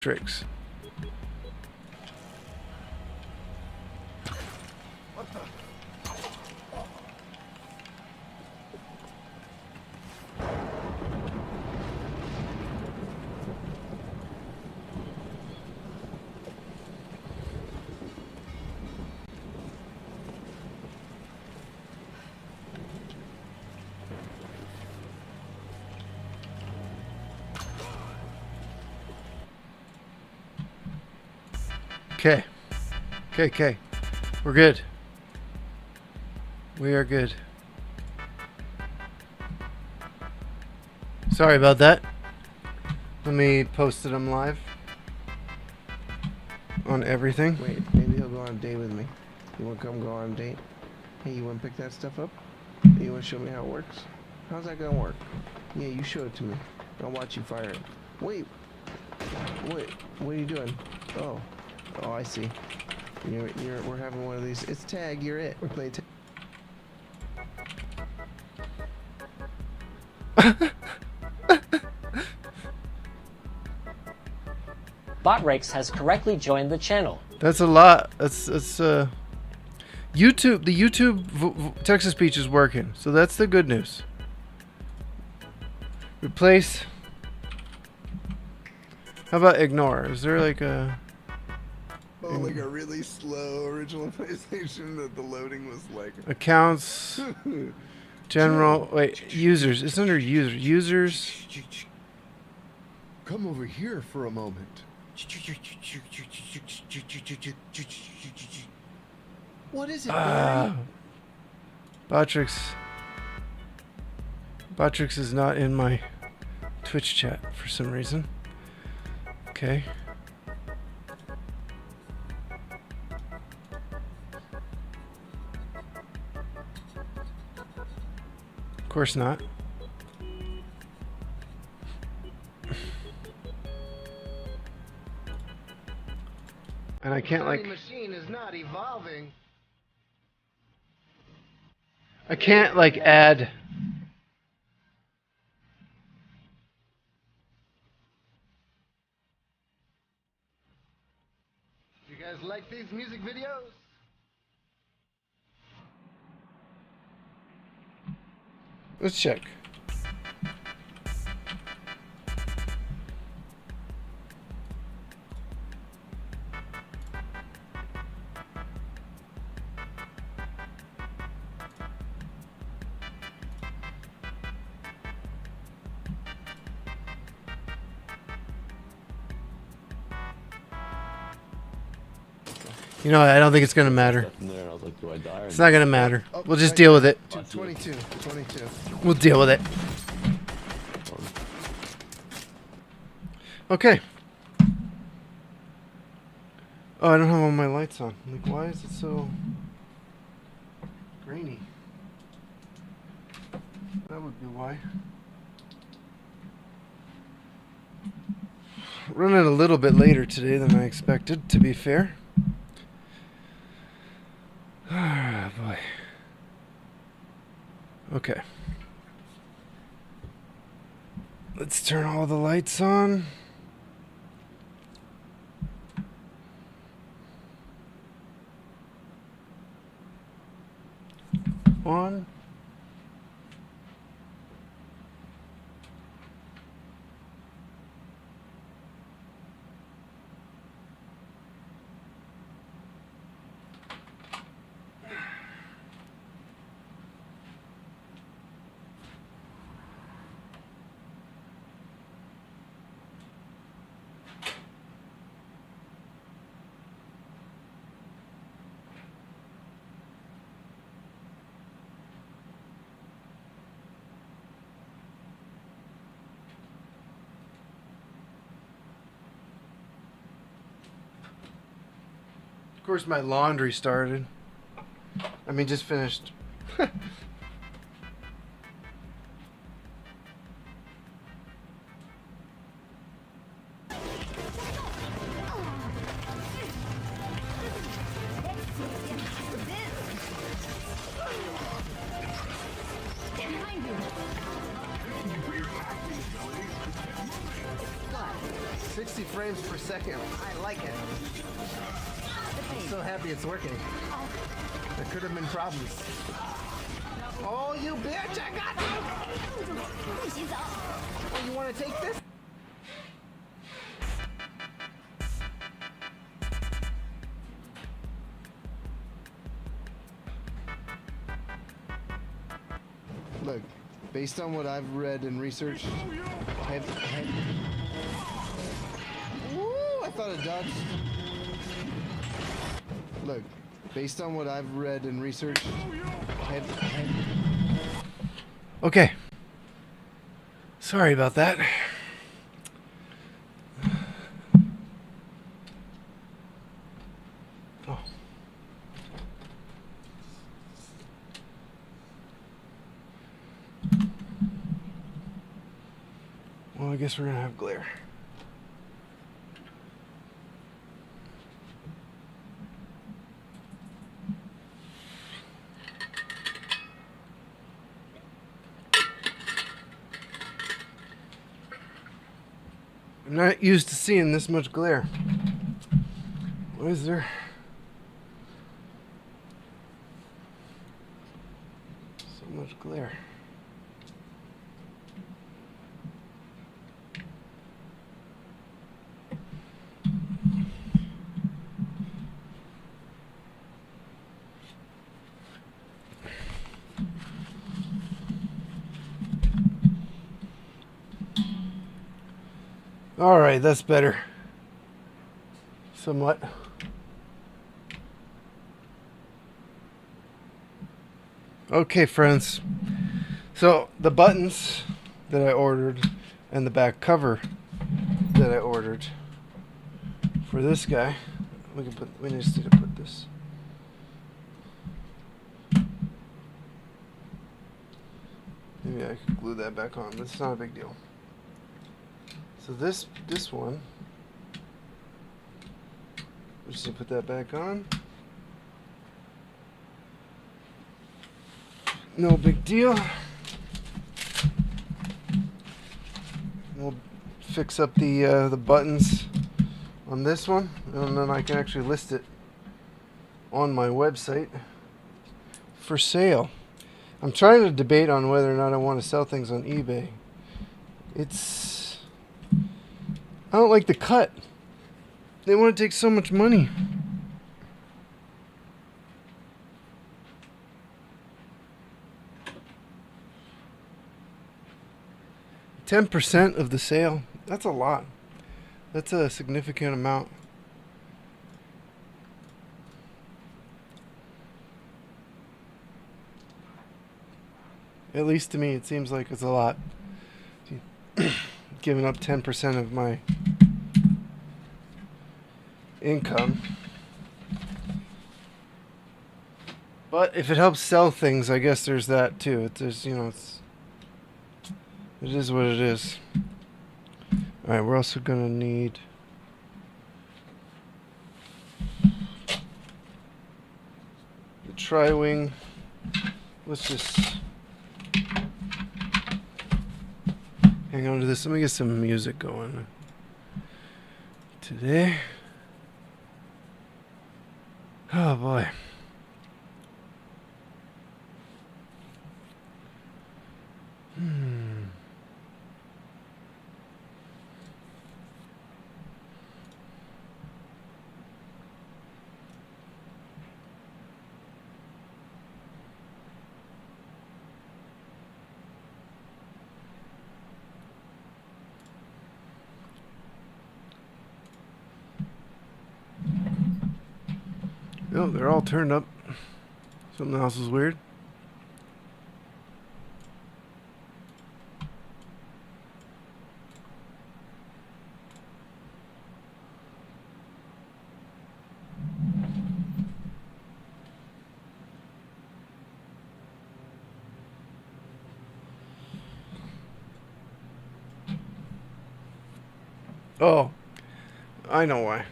tricks. Okay. Okay. We're good. We are good. Sorry about that. Let me post it on live. On everything. Wait, maybe he'll go on a date with me. You want to come go on a date? Hey, you want to pick that stuff up? You want to show me how it works? How's that going to work? Yeah, you show it to me. I'll watch you fire it. Wait, what are you doing? Oh, I see. We're having one of these. It's tag. You're it. We're playing tag. BotRakes has correctly joined the channel. That's a lot. That's YouTube. The YouTube text to speech is working, so that's the good news. Replace. How about ignore? Is there like a? Oh, like a really slow original PlayStation that the loading was like. Accounts. General. Wait. Users. It's under users. Users. Come over here for a moment. What is it, Barry? BotRakes is not in my Twitch chat for some reason. Okay. Of course not. And I can't like. Machine is not evolving. I can't like add. You guys like these music videos? Let's check. You know, I don't think it's gonna matter. It's not gonna matter. We'll just deal with it. 22. We'll deal with it. Okay. Oh, I don't have all my lights on. Like, why is it so grainy? That would be why. Running a little bit later today than I expected, to be fair. Ah, boy. Okay. Let's turn all the lights on. On. Of course, my laundry started. I mean, just finished. frames per second. I like it. I'm so happy it's working. There could have been problems. Oh, you bitch! I got you! Oh, you want to take this? Look, based on what I've read and researched, Woo! I thought it dodged. Look, based on what I've read and researched, Okay. Sorry about that. Oh. Well, I guess we're gonna have glare. I'm not used to seeing this much glare. What is there? So much glare. All right, that's better. Somewhat. Okay, friends. So the buttons that I ordered and the back cover that I ordered for this guy, we just need to put this. Maybe I could glue that back on, but it's not a big deal. So this one, we're just gonna put that back on. No big deal. We'll fix up the buttons on this one, and then I can actually list it on my website for sale. I'm trying to debate on whether or not I want to sell things on eBay. I don't like the cut. They want to take so much money. $10% of the sale. That's a lot. That's a significant amount. At least to me, it seems like it's a lot. Giving up 10% of my income. But if it helps sell things, I guess there's that too. It is what it is. Alright, we're also gonna need the tri-wing. Let's just hang on to this. Let me get some music going today. Oh boy. Oh, they're all turned up. Something else is weird. Oh, I know why.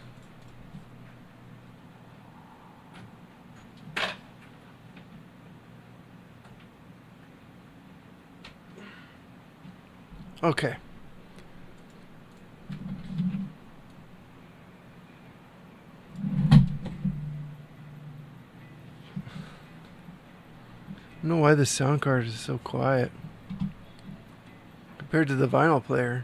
Okay. don't know why the sound card is so quiet compared to the vinyl player.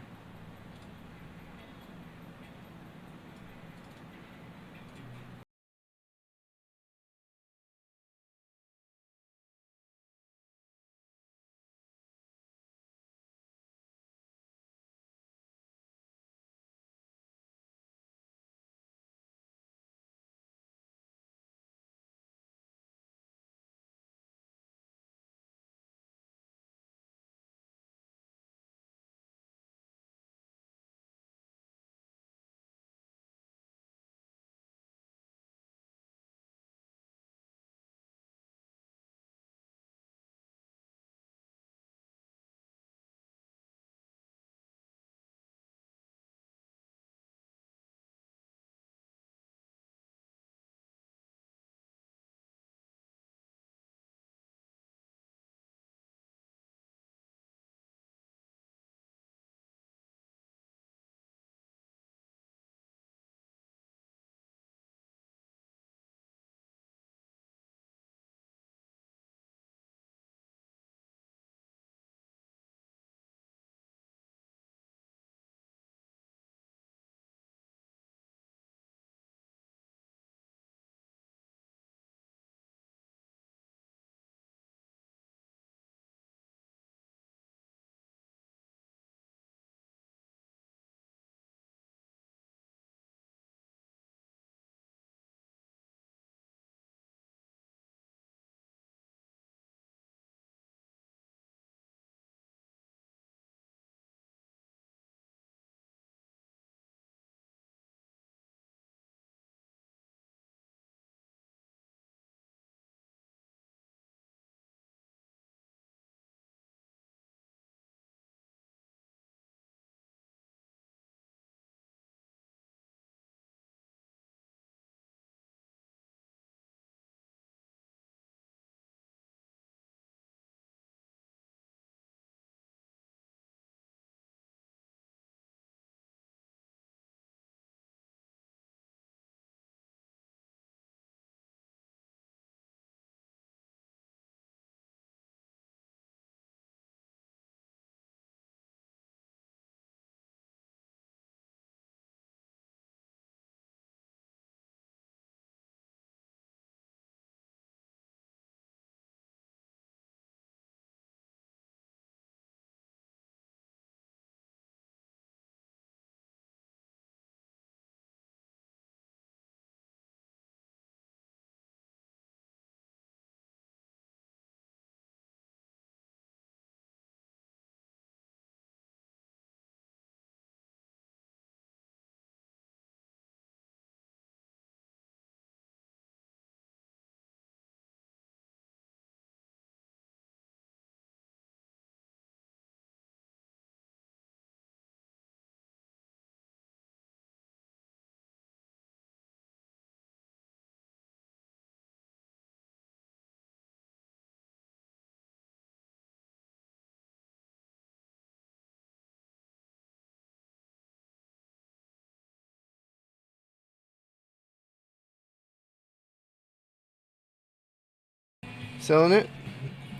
Selling it.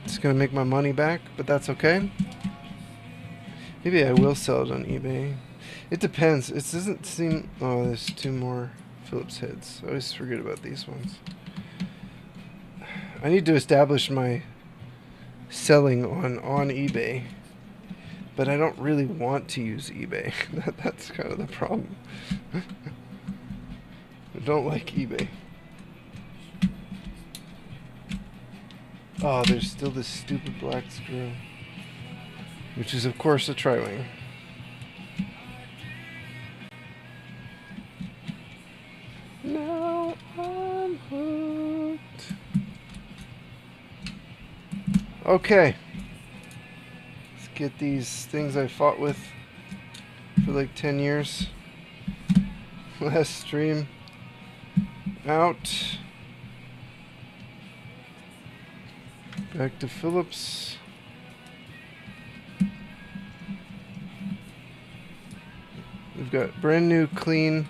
It's gonna make my money back, but that's okay. Maybe I will sell it on eBay. It depends. It doesn't seem... Oh, there's two more Phillips heads. I always forget about these ones. I need to establish my selling on eBay. But I don't really want to use eBay. That's kind of the problem. I don't like eBay. Oh, there's still this stupid black screw. Which is, of course, a tri-wing. Now I'm hooked. Okay. Let's get these things I fought with for like 10 years. Last stream out. Back to Phillips. We've got brand new, clean,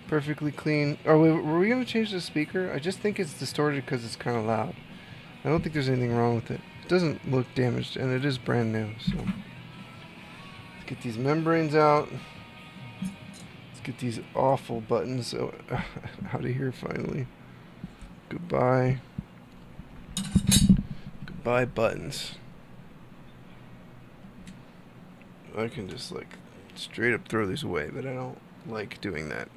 perfectly clean. Oh, were we going to change the speaker? I just think it's distorted because it's kind of loud. I don't think there's anything wrong with it. It doesn't look damaged, and it is brand new, so. Let's get these membranes out. Let's get these awful buttons out of here finally. Goodbye. Goodbye, buttons. I can just, like, straight up throw these away, but I don't like doing that.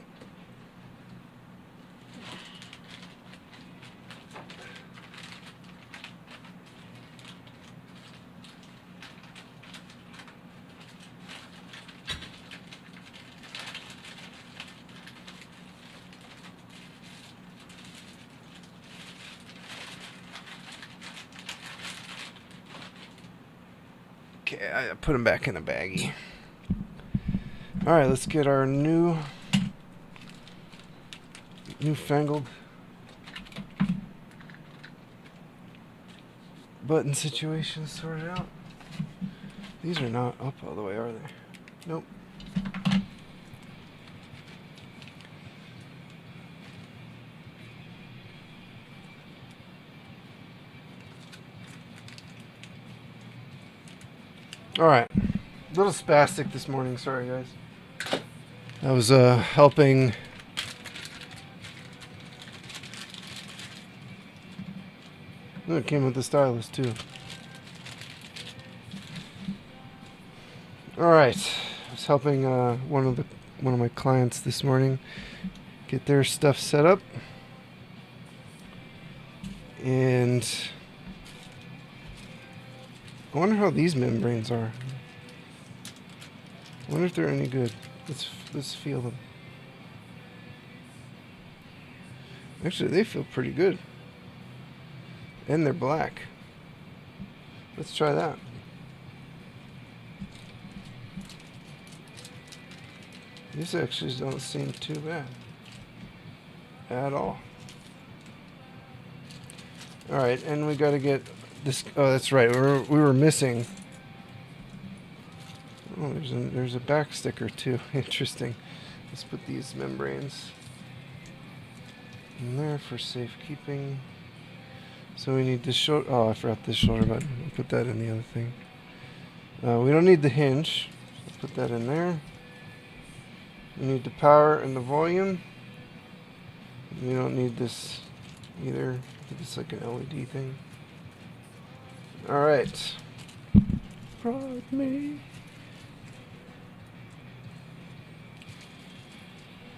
Okay, I put them back in a baggie. Alright, let's get our newfangled button situation sorted out. These are not up all the way, are they? Nope. Alright. A little spastic this morning, sorry guys. I was helping oh, it came with the stylus too. Alright. I was helping one of my clients this morning get their stuff set up. And I wonder how these membranes are. I wonder if they're any good. Let's feel them. Actually, they feel pretty good. And they're black. Let's try that. These actually don't seem too bad. At all. Alright, and we gotta get this. Oh, that's right. We were missing. Oh, there's a back sticker too. Interesting. Let's put these membranes in there for safekeeping. So we need this shoulder. Oh, I forgot this shoulder button. I'll put that in the other thing. We don't need the hinge. So put that in there. We need the power and the volume. We don't need this either. I think it's like an LED thing. Alright. Prod me.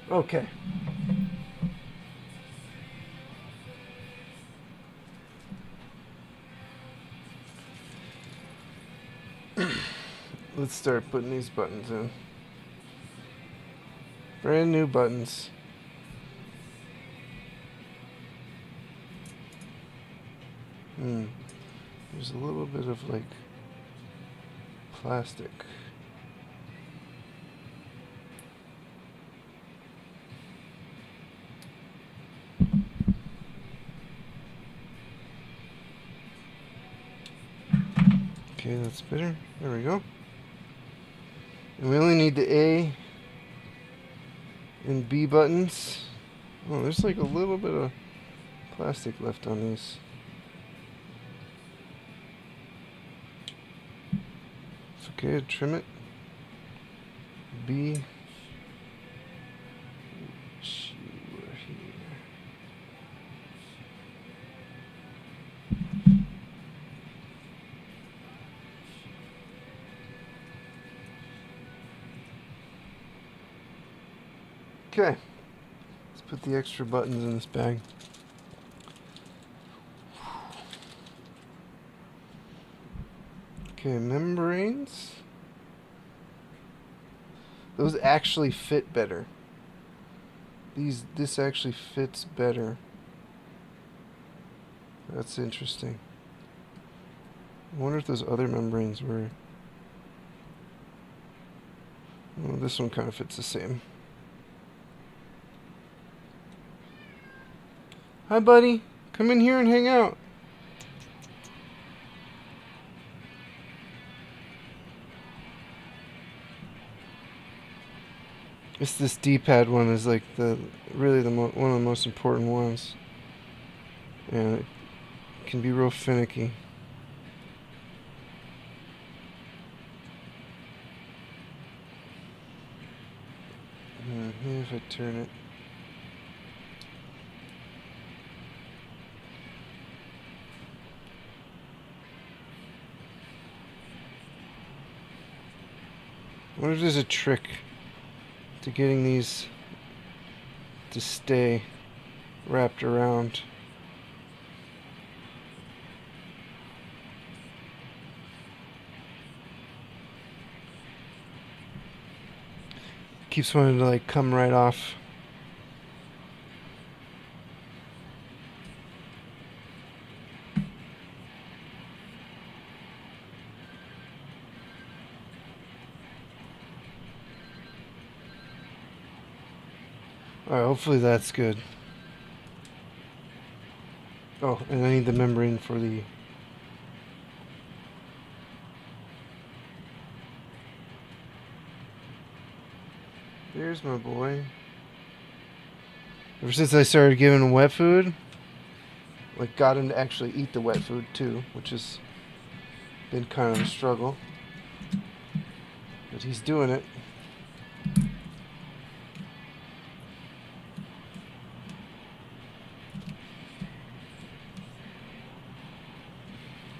Okay. Let's start putting these buttons in. Brand new buttons. There's a little bit of like plastic. Okay, that's better. There we go. And we only need the A and B buttons. Oh, there's like a little bit of plastic left on these. It's okay to trim it. B. Okay, let's put the extra buttons in this bag. Okay, membranes. Those actually fit better. This actually fits better. That's interesting. I wonder if those other membranes were... Well, this one kind of fits the same. Hi, buddy. Come in here and hang out. It's this D-pad one is like one of the most important ones, and it can be real finicky. Maybe if I turn it. I wonder if there's a trick to getting these to stay wrapped around. Keeps wanting to like come right off. Alright, hopefully that's good. Oh, and I need the membrane for the... There's my boy. Ever since I started giving him wet food, like got him to actually eat the wet food too, which has been kind of a struggle. But he's doing it.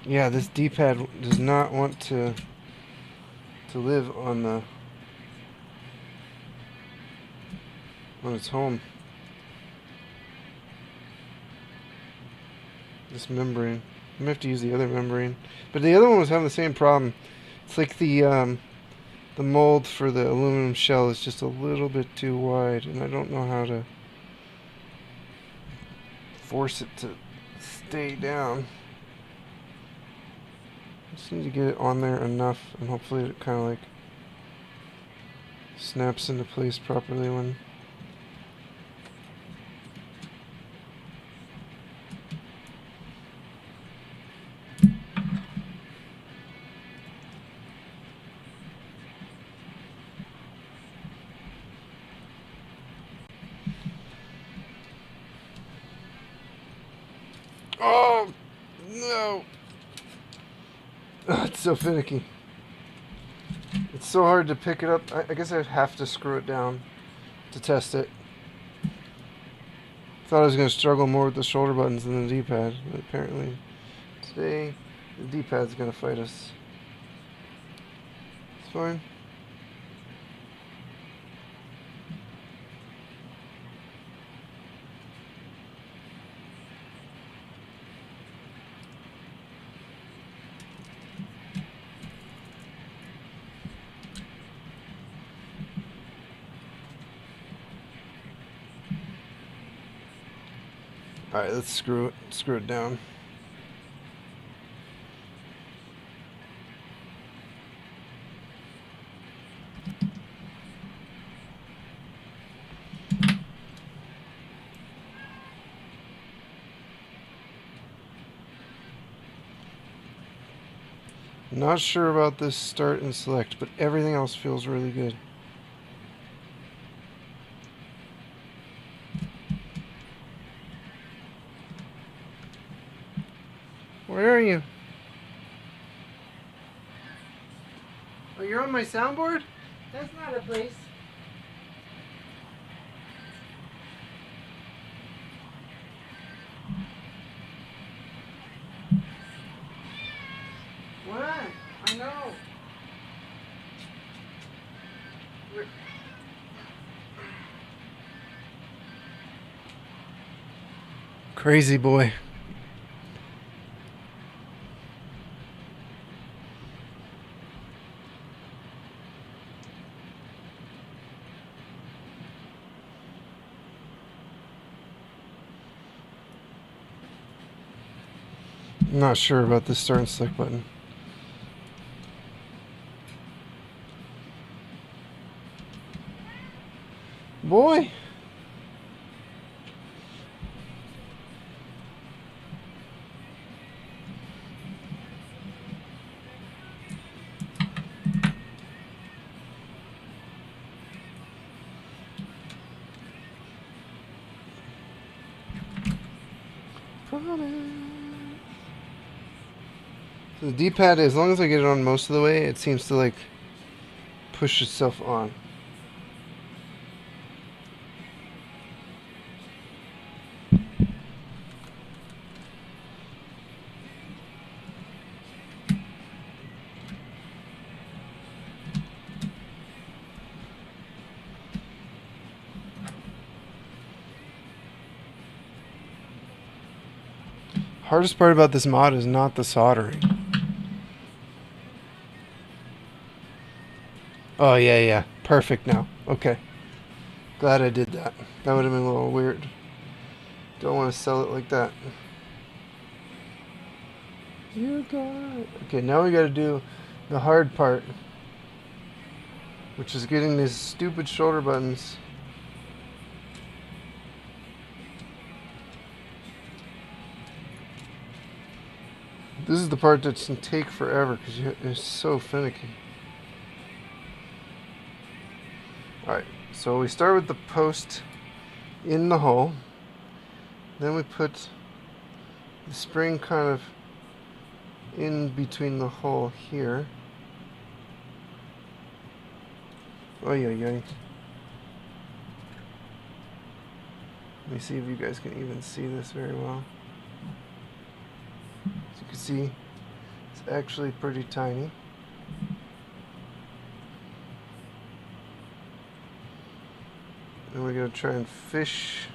Yeah, this D-pad does not want to live on its home. This membrane. I'm gonna have to use the other membrane, but the other one was having the same problem. It's like the mold for the aluminum shell is just a little bit too wide, and I don't know how to force it to stay down. Just need to get it on there enough, and hopefully it kind of like snaps into place properly when... Oh, no. Oh, it's so finicky. It's so hard to pick it up. I guess I'd have to screw it down to test it. Thought I was going to struggle more with the shoulder buttons than the D-pad, but apparently today the D-pad's going to fight us. It's fine. Alright, let's screw it down. Not sure about this start and select, but everything else feels really good. Where are you? Oh, you're on my soundboard? That's not a place. What? I know. Crazy boy. I'm not sure about this start and select button. Boy. The D-pad, as long as I get it on most of the way, it seems to like push itself on. Hardest part about this mod is not the soldering. Oh, yeah. Perfect now. Okay. Glad I did that. That would have been a little weird. Don't want to sell it like that. You got it. Okay, now we got to do the hard part, which is getting these stupid shoulder buttons. This is the part that's going to take forever because it's so finicky. Alright, so we start with the post in the hole. Then we put the spring kind of in between the hole here. Oh yeah. Let me see if you guys can even see this very well. As you can see, it's actually pretty tiny. And we're going to try and fish.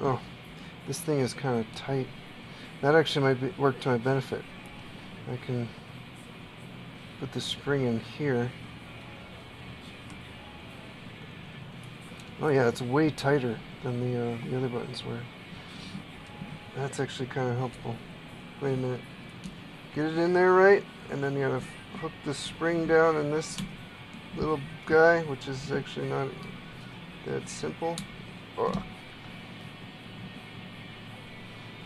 Oh, this thing is kind of tight. That actually might work to my benefit. I can put the spring in here. Oh yeah, it's way tighter than the other buttons were. That's actually kind of helpful. Wait a minute. Get it in there right, and then you gotta hook the spring down in this little guy, which is actually not that simple. Oh.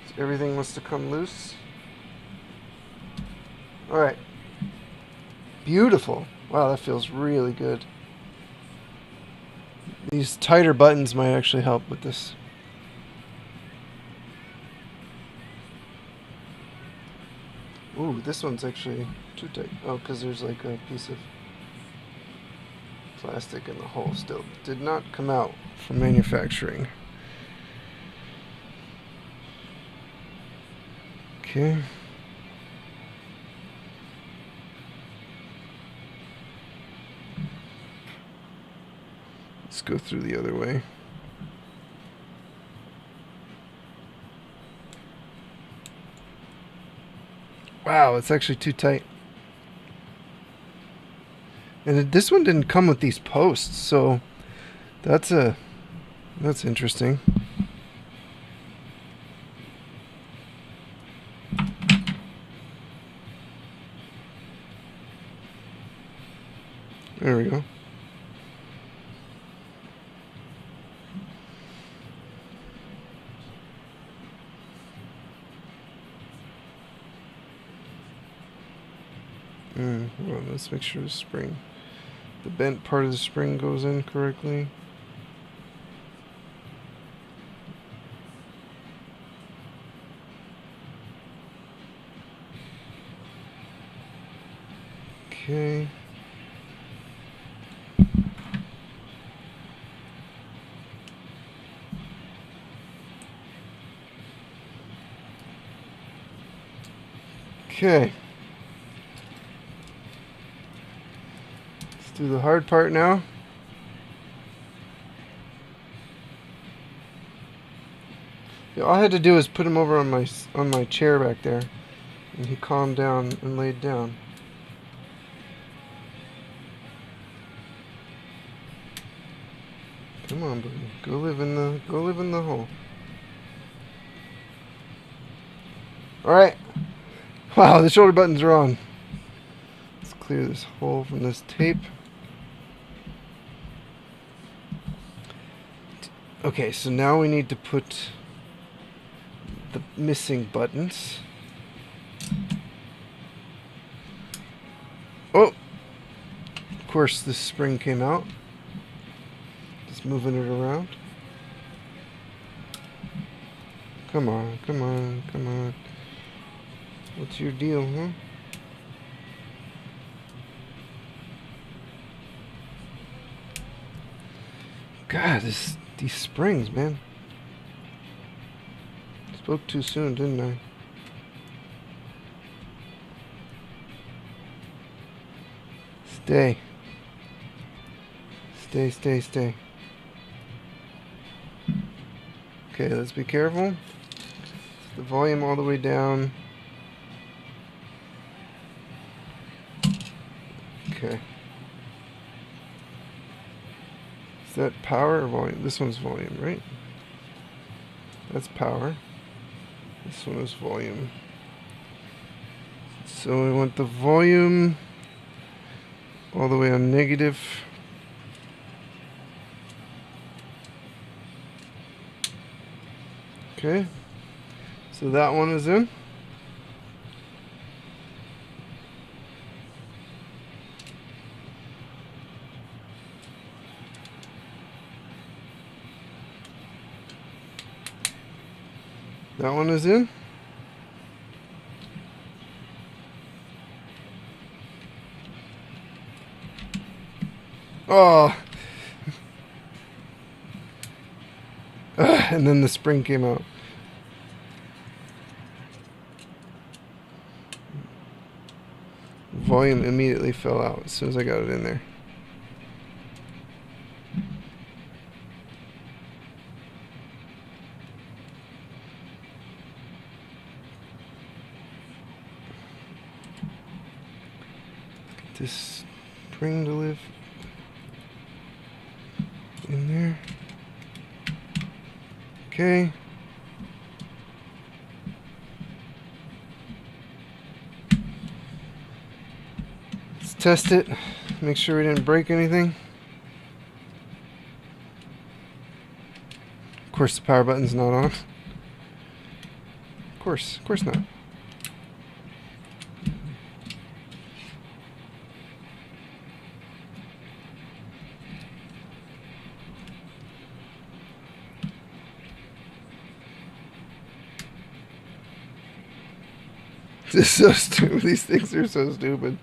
So everything must have come loose. Alright. Beautiful. Wow, that feels really good. These tighter buttons might actually help with this. Ooh, this one's actually too tight. Oh, because there's like a piece of plastic in the hole still. Did not come out from manufacturing. Okay. Let's go through the other way. Wow, it's actually too tight. And this one didn't come with these posts, so that's interesting. There we go. Well, let's make sure the bent part of the spring goes in correctly. Okay. Okay. Let's do the hard part now. Yeah, all I had to do was put him over on my chair back there, and he calmed down and laid down. Come on, buddy. Go live in the hole. Alright. Wow, the shoulder buttons are on. Let's clear this hole from this tape. Okay, so now we need to put the missing buttons. Oh! Of course, this spring came out. Just moving it around. Come on, come on, come on. What's your deal, huh? God, these springs, man. Spoke too soon, didn't I? Stay. Stay, stay, stay. Okay, let's be careful. The volume all the way down. Okay. Is that power or volume? This one's volume, right? That's power. This one is volume. So we want the volume all the way on negative. Okay. So that one is in. That one is in. Oh. And then the spring came out. Volume immediately fell out as soon as I got it in there. This spring to live in there. Okay. Let's test it. Make sure we didn't break anything. Of course the power button's not on. Of course not. This is so stupid. These things are so stupid.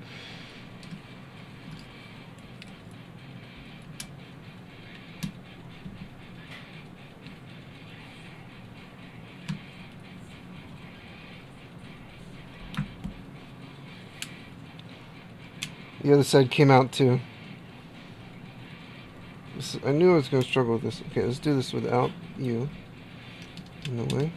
The other side came out too. I knew I was going to struggle with this. Okay, let's do this without you in the way.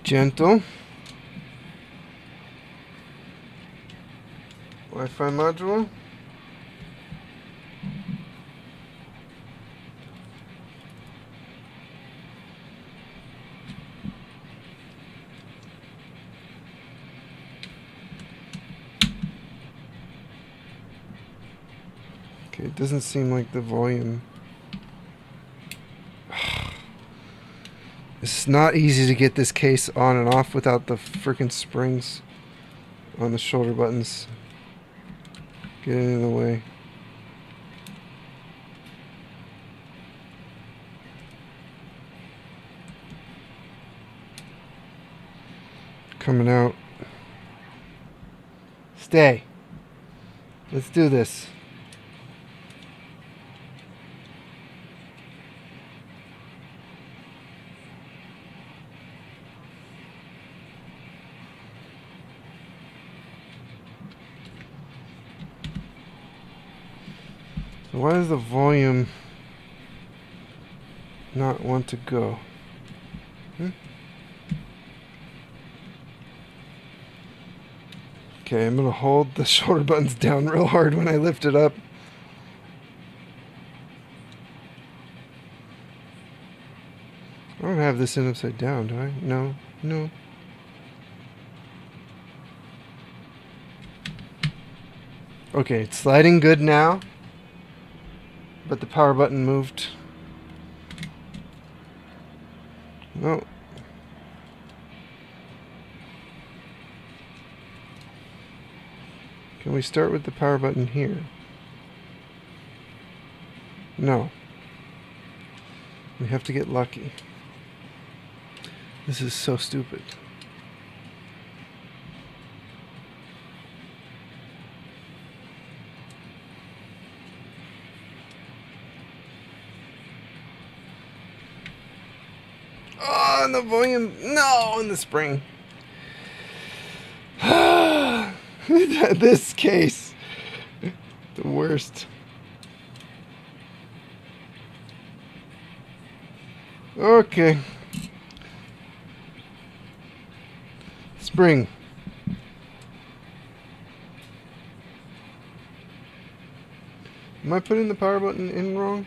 Gentle. Wi-Fi module. Okay, it doesn't seem like the volume. It's not easy to get this case on and off without the freaking springs on the shoulder buttons getting in the way. Coming out. Stay. Let's do this. Why does the volume not want to go? Okay, I'm going to hold the shoulder buttons down real hard when I lift it up. I don't have this in upside down, do I? No, no. Okay, it's sliding good now. But the power button moved. No. Can we start with the power button here? No. We have to get lucky. This is so stupid. Oh, and the volume. No, in the spring. This case. The worst. Okay. Spring. Am I putting the power button in wrong?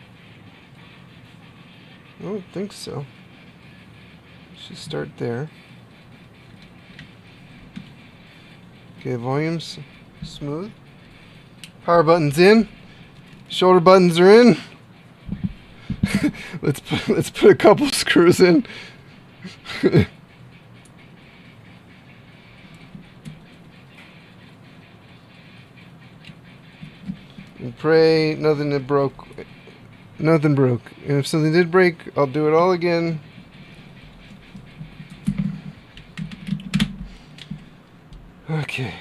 I don't think so. Should start there. Okay, volume's smooth. Power button's in. Shoulder buttons are in. let's put a couple screws in. And pray nothing that broke. Nothing broke. And if something did break, I'll do it all again. Okay.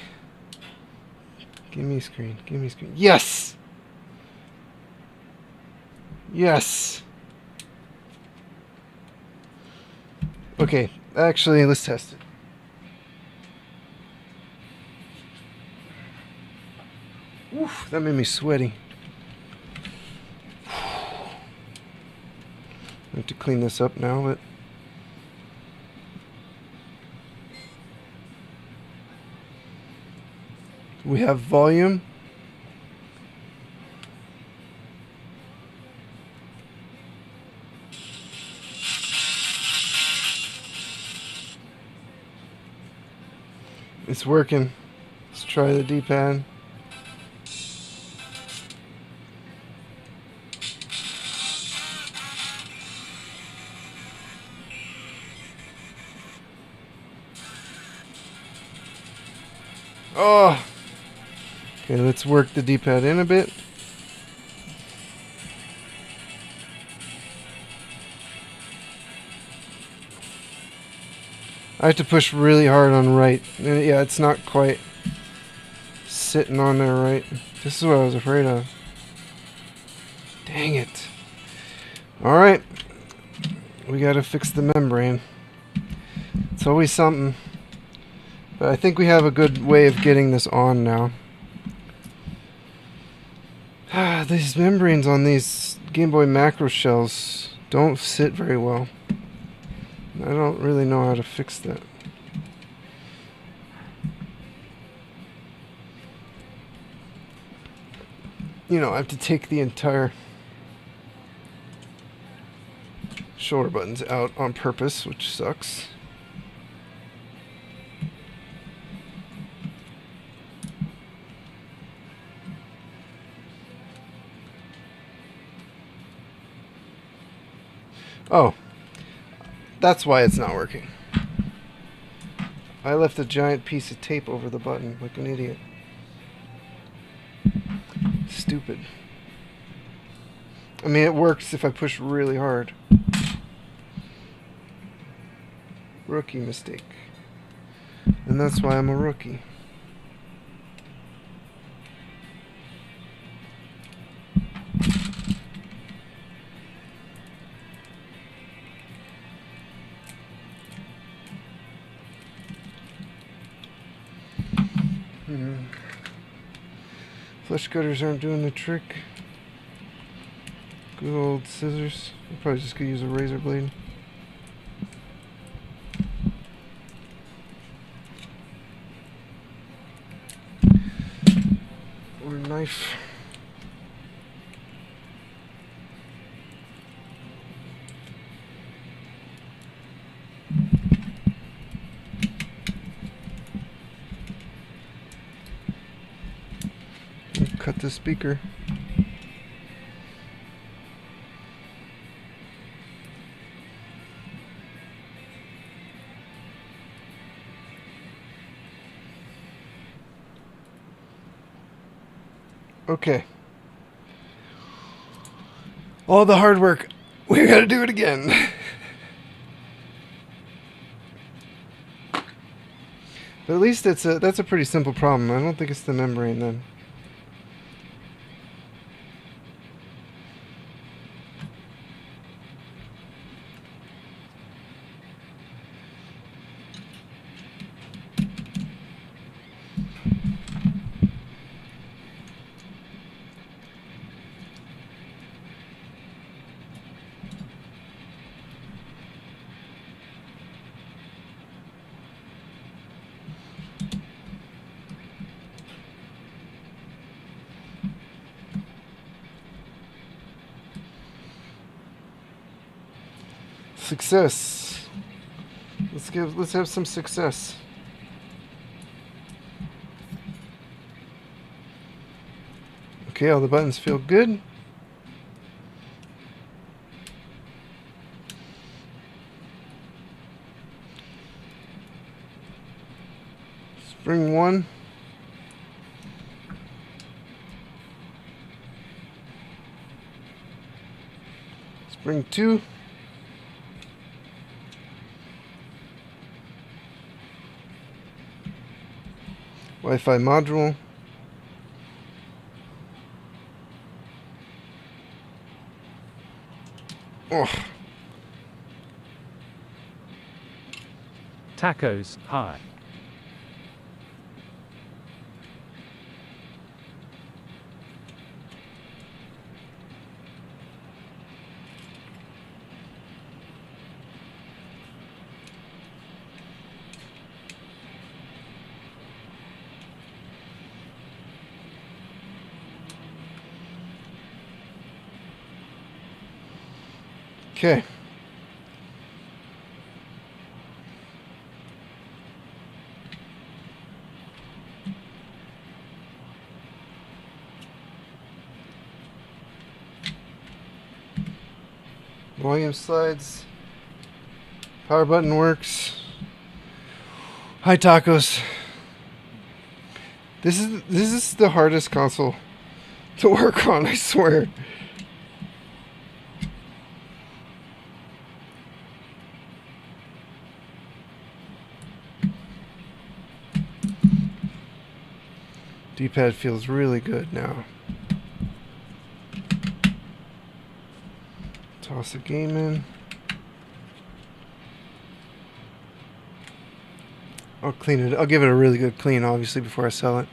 Give me a screen. Give me a screen. Yes! Yes! Okay, actually, let's test it. Oof, that made me sweaty. I have to clean this up now, but... we have volume. It's working. Let's try the D-pad. Oh! Okay, let's work the D-pad in a bit. I have to push really hard on right. Yeah, it's not quite sitting on there right. This is what I was afraid of. Dang it. Alright. We gotta fix the membrane. It's always something. But I think we have a good way of getting this on now. These membranes on these Game Boy macro shells don't sit very well. I don't really know how to fix that. You know, I have to take the entire shoulder buttons out on purpose, which sucks. Oh, that's why it's not working. I left a giant piece of tape over the button like an idiot. Stupid. I mean, it works if I push really hard. Rookie mistake. And that's why I'm a rookie. Flush cutters aren't doing the trick. Good old scissors. I'm probably just gonna use a razor blade. Or a knife. cut the speaker. Okay. All the hard work. We gotta do it again. But at least that's a pretty simple problem. I don't think it's the membrane then. Success. Let's have some success. Okay, all the buttons feel good. Spring 1. Spring 2. Wi-Fi module. Oh. Tacos, hi. Okay. Volume slides. Power button works. Hi tacos. This is the hardest console to work on, I swear. D-pad feels really good now. Toss a game in. I'll clean it. I'll give it a really good clean, obviously, before I sell it.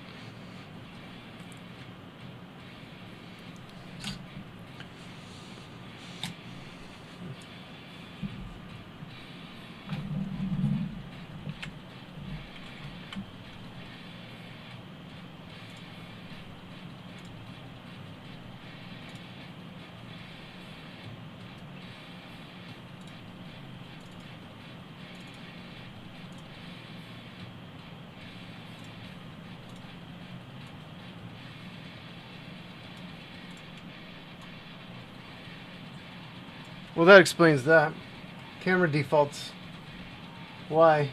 Well, that explains that. Camera defaults. Why?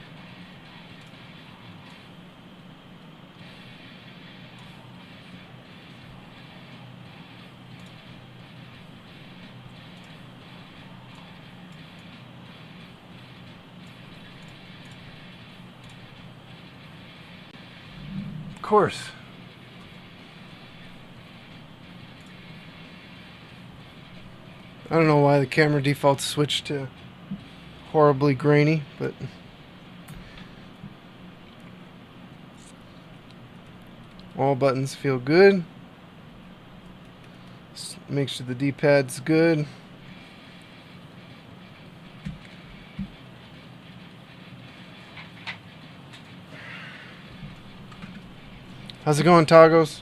Of course. I don't know why the camera defaults switched to horribly grainy, but all buttons feel good. Make sure the D-pad's good. How's it going, Tagos?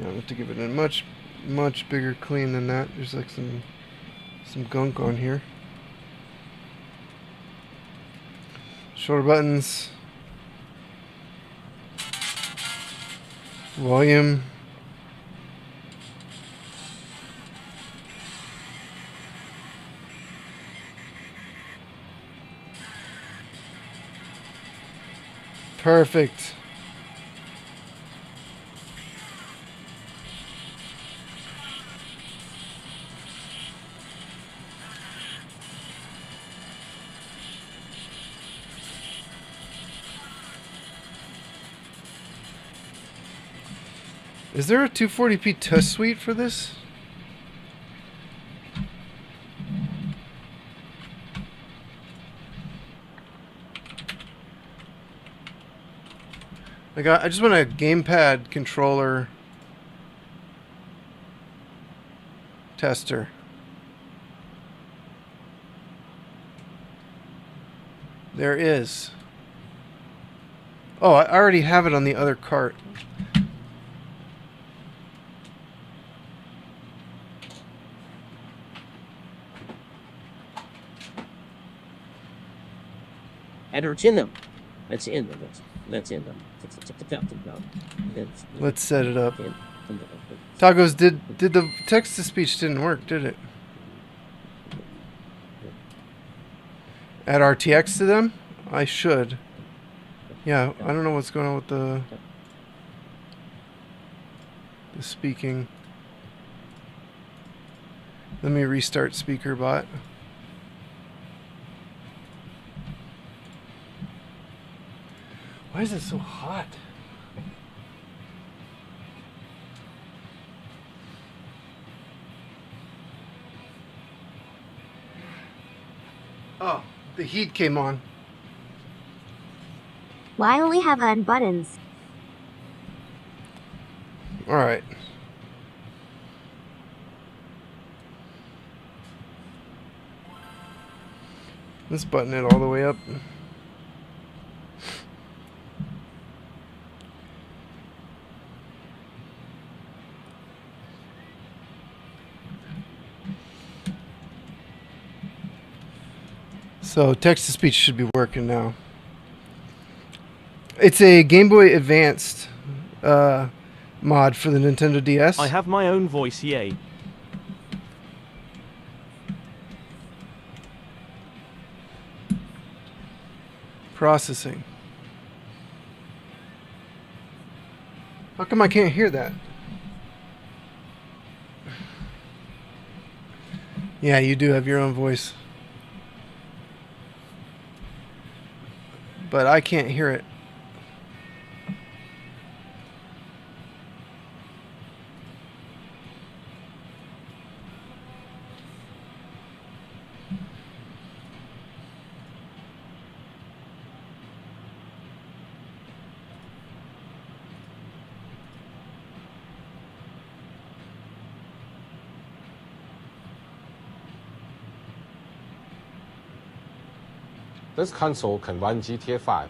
Yeah, I have to give it a much bigger clean than that. There's like some gunk on here. Shoulder buttons. Volume. Perfect. Is there a 240p touch suite for this? I just want a gamepad controller tester. There is. Oh, I already have it on the other cart. Let's in them. Let's set it up. Tacos, did the text to speech didn't work, did it? Add RTX to them? I should. Yeah, I don't know what's going on with the speaking. Let me restart SpeakerBot. Why is it so hot? Oh, the heat came on. Well, I only have buttons. All right. Let's button it all the way up. So text-to-speech should be working now. It's a Game Boy Advanced mod for the Nintendo DS. I have my own voice, yay. Processing. How come I can't hear that? Yeah, you do have your own voice. But I can't hear it. This console can run GTA 5.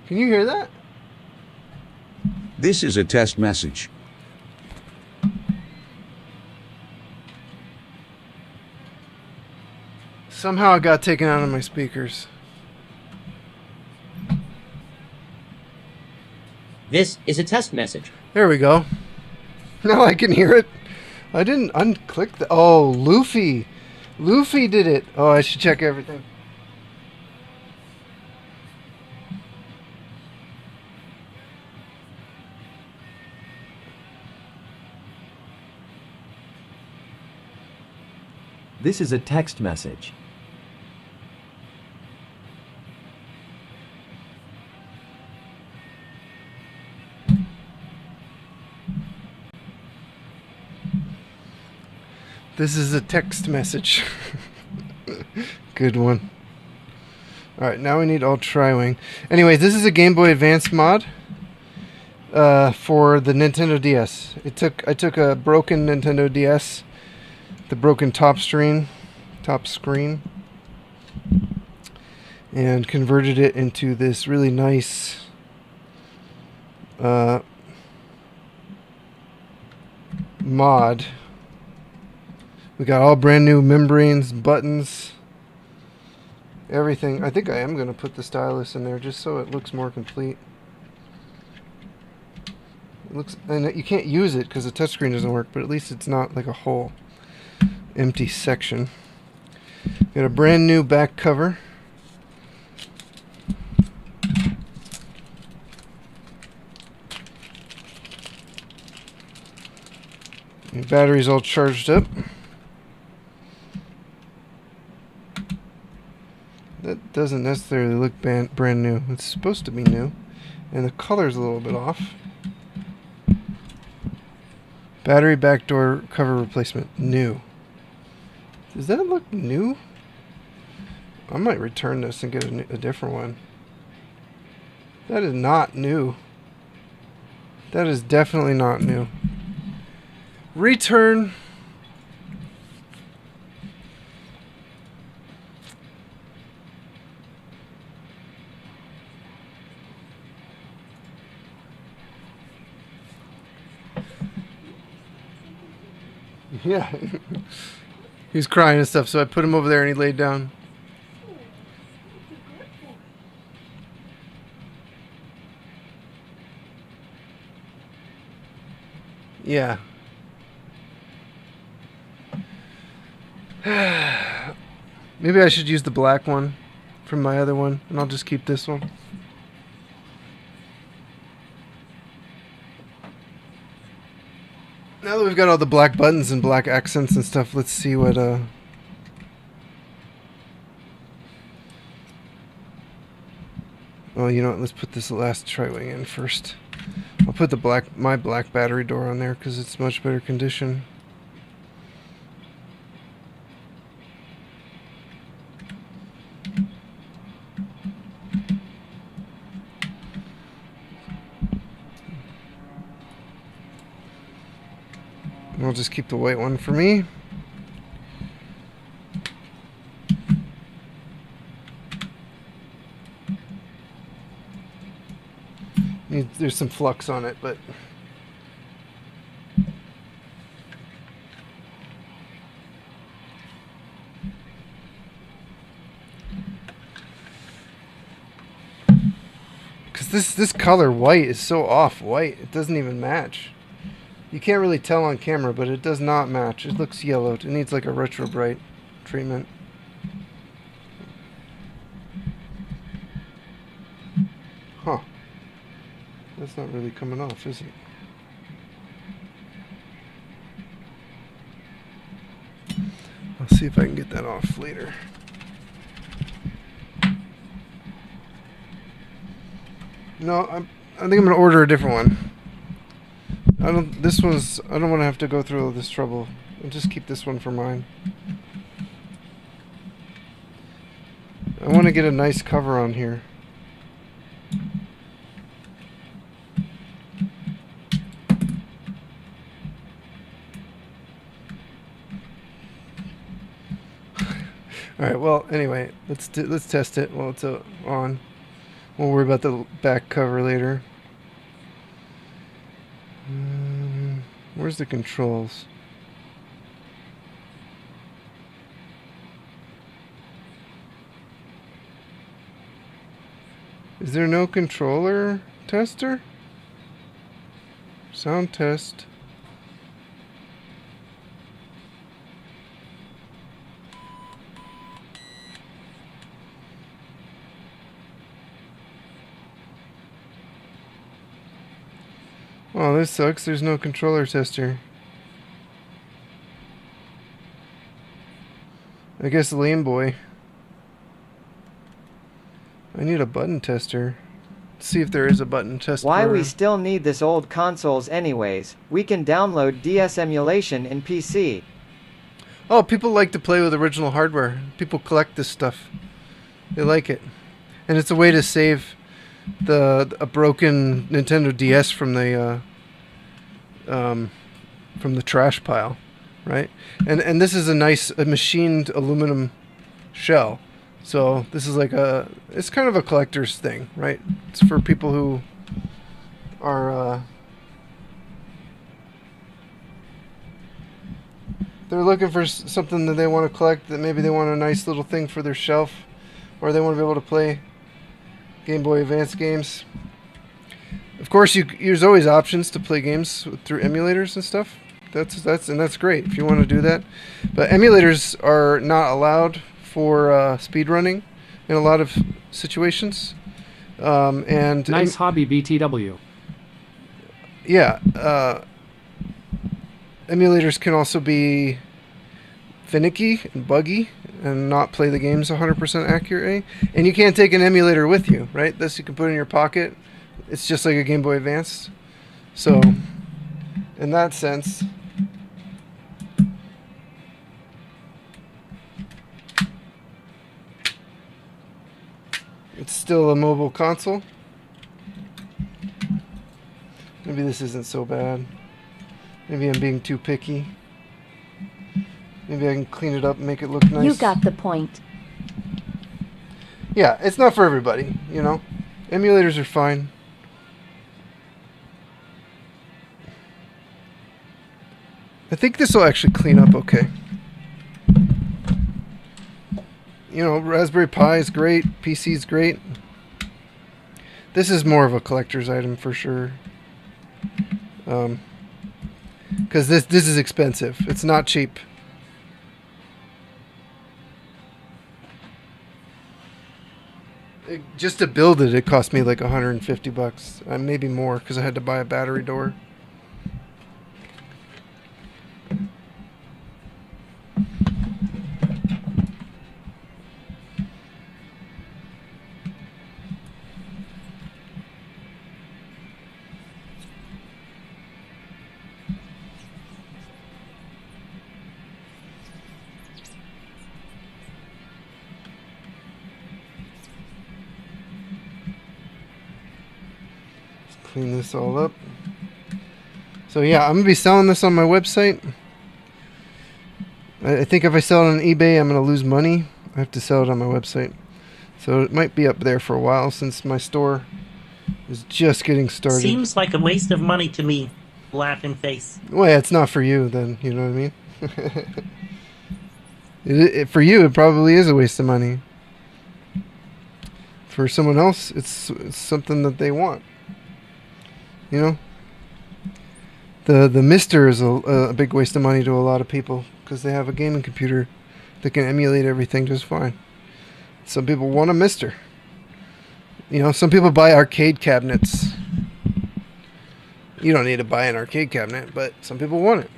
Can you hear that? This is a test message. Somehow it got taken out of my speakers. This is a test message. There we go. Now I can hear it. I didn't unclick the... Oh, Luffy. Luffy did it. Oh, I should check everything. This is a text message. This is a text message. Good one. Alright, now we need Tri-Wing. Anyways, this is a Game Boy Advance mod for the Nintendo DS. I took a broken Nintendo DS, the broken top screen, and converted it into this really nice mod We got all brand new membranes, buttons, everything. I think I am going to put the stylus in there just so it looks more complete. It looks, and you can't use it because the touchscreen doesn't work, but at least it's not like a whole empty section. Got a brand new back cover. The battery's all charged up. That doesn't necessarily look brand new. It's supposed to be new. And the color's a little bit off. Battery back door cover replacement. New. Does that look new? I might return this and get a different one. That is not new. That is definitely not new. Return. Yeah. He was crying and stuff, so I put him over there and he laid down. Yeah. Maybe I should use the black one from my other one, and I'll just keep this one. Now that we've got all the black buttons and black accents and stuff, let's see what well, you know what, let's put this last tri-wing in first. I'll put the my black battery door on there because it's much better condition. I'll just keep the white one for me. There's some flux on it, but because this color white is so off white, it doesn't even match. You can't really tell on camera, but it does not match. It looks yellowed. It needs like a retro bright treatment. Huh. That's not really coming off, is it? I'll see if I can get that off later. No, I think I'm going to order a different one. I don't want to have to go through all this trouble. I'll just keep this one for mine. I want to get a nice cover on here. Alright, well, anyway, let's test it while it's on. We'll worry about the back cover later. Where's the controls? Is there no controller tester? Sound test. Oh, this sucks. There's no controller tester. I guess Lame Boy. I need a button tester. Let's see if there is a button tester. Why we still need this old consoles anyways? We can download DS emulation in PC. Oh, people like to play with original hardware. People collect this stuff. They like it. And it's a way to save a broken Nintendo DS from the trash pile, right? And this is a nice machined aluminum shell. So this is like it's kind of a collector's thing, right? It's for people who are they're looking for something that they want to collect, that maybe they want a nice little thing for their shelf, or they want to be able to play Game Boy Advance games. Of course, there's always options to play games through emulators and stuff. That's great if you want to do that. But emulators are not allowed for speedrunning in a lot of situations. And nice hobby, BTW. Yeah, emulators can also be finicky and buggy and not play the games 100% accurately. And you can't take an emulator with you, right? This you can put in your pocket. It's just like a Game Boy Advance. So, in that sense, it's still a mobile console. Maybe this isn't so bad. Maybe I'm being too picky. Maybe I can clean it up and make it look nice. You got the point. Yeah, it's not for everybody, you know. Emulators are fine. I think this will actually clean up okay. You know, Raspberry Pi is great, PC is great. This is more of a collector's item for sure. Because this is expensive. It's not cheap. Just to build it, it cost me like $150, maybe more, because I had to buy a battery door. Clean this all up. So yeah, I'm gonna be selling this on my website. I think if I sell it on eBay, I'm gonna lose money. I have to sell it on my website. So it might be up there for a while since my store is just getting started. Seems like a waste of money to me. Laughing face. Well, yeah, it's not for you then, you know what I mean? For you, it probably is a waste of money. For someone else, it's something that they want. You know, the Mister is a big waste of money to a lot of people because they have a gaming computer that can emulate everything just fine. Some people want a Mister. You know, some people buy arcade cabinets. You don't need to buy an arcade cabinet, but some people want it.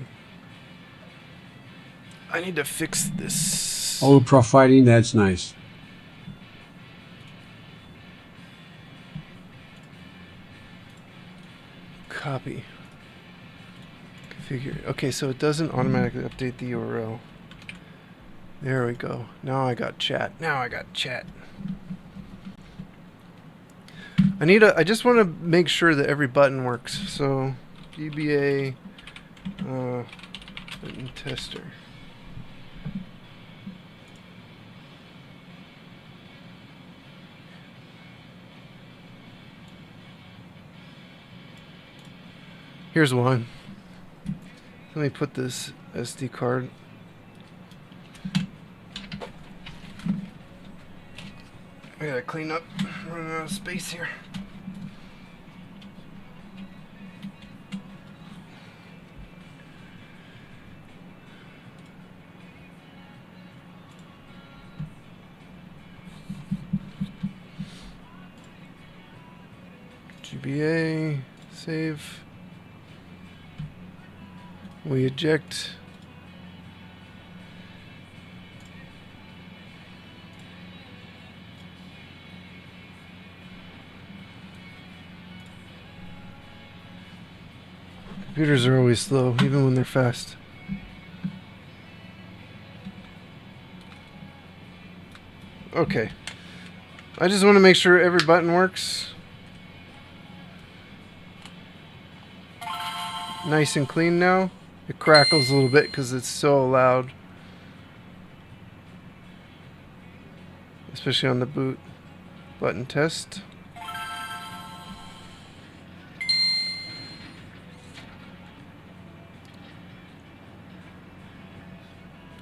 I need to fix this. Oh, pro fighting, that's nice. Copy. Configure. Okay, so it doesn't automatically update the URL. There we go. Now I got chat. I just want to make sure that every button works. So, GBA button tester. Here's one. Let me put this SD card. I gotta clean up. I'm running out of space here. GBA, save. We eject. Computers are always slow, even when they're fast. Okay. I just want to make sure every button works. Nice and clean now. It crackles a little bit because it's so loud. Especially on the boot. Button test.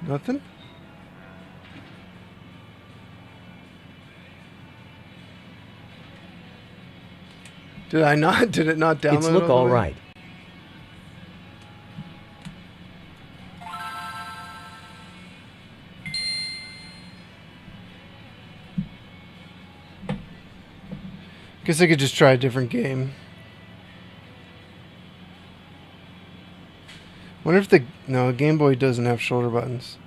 Nothing? Did I not? Did it not download? It's look all the way? alright. Guess I could just try a different game. Wonder if the... No, Game Boy doesn't have shoulder buttons.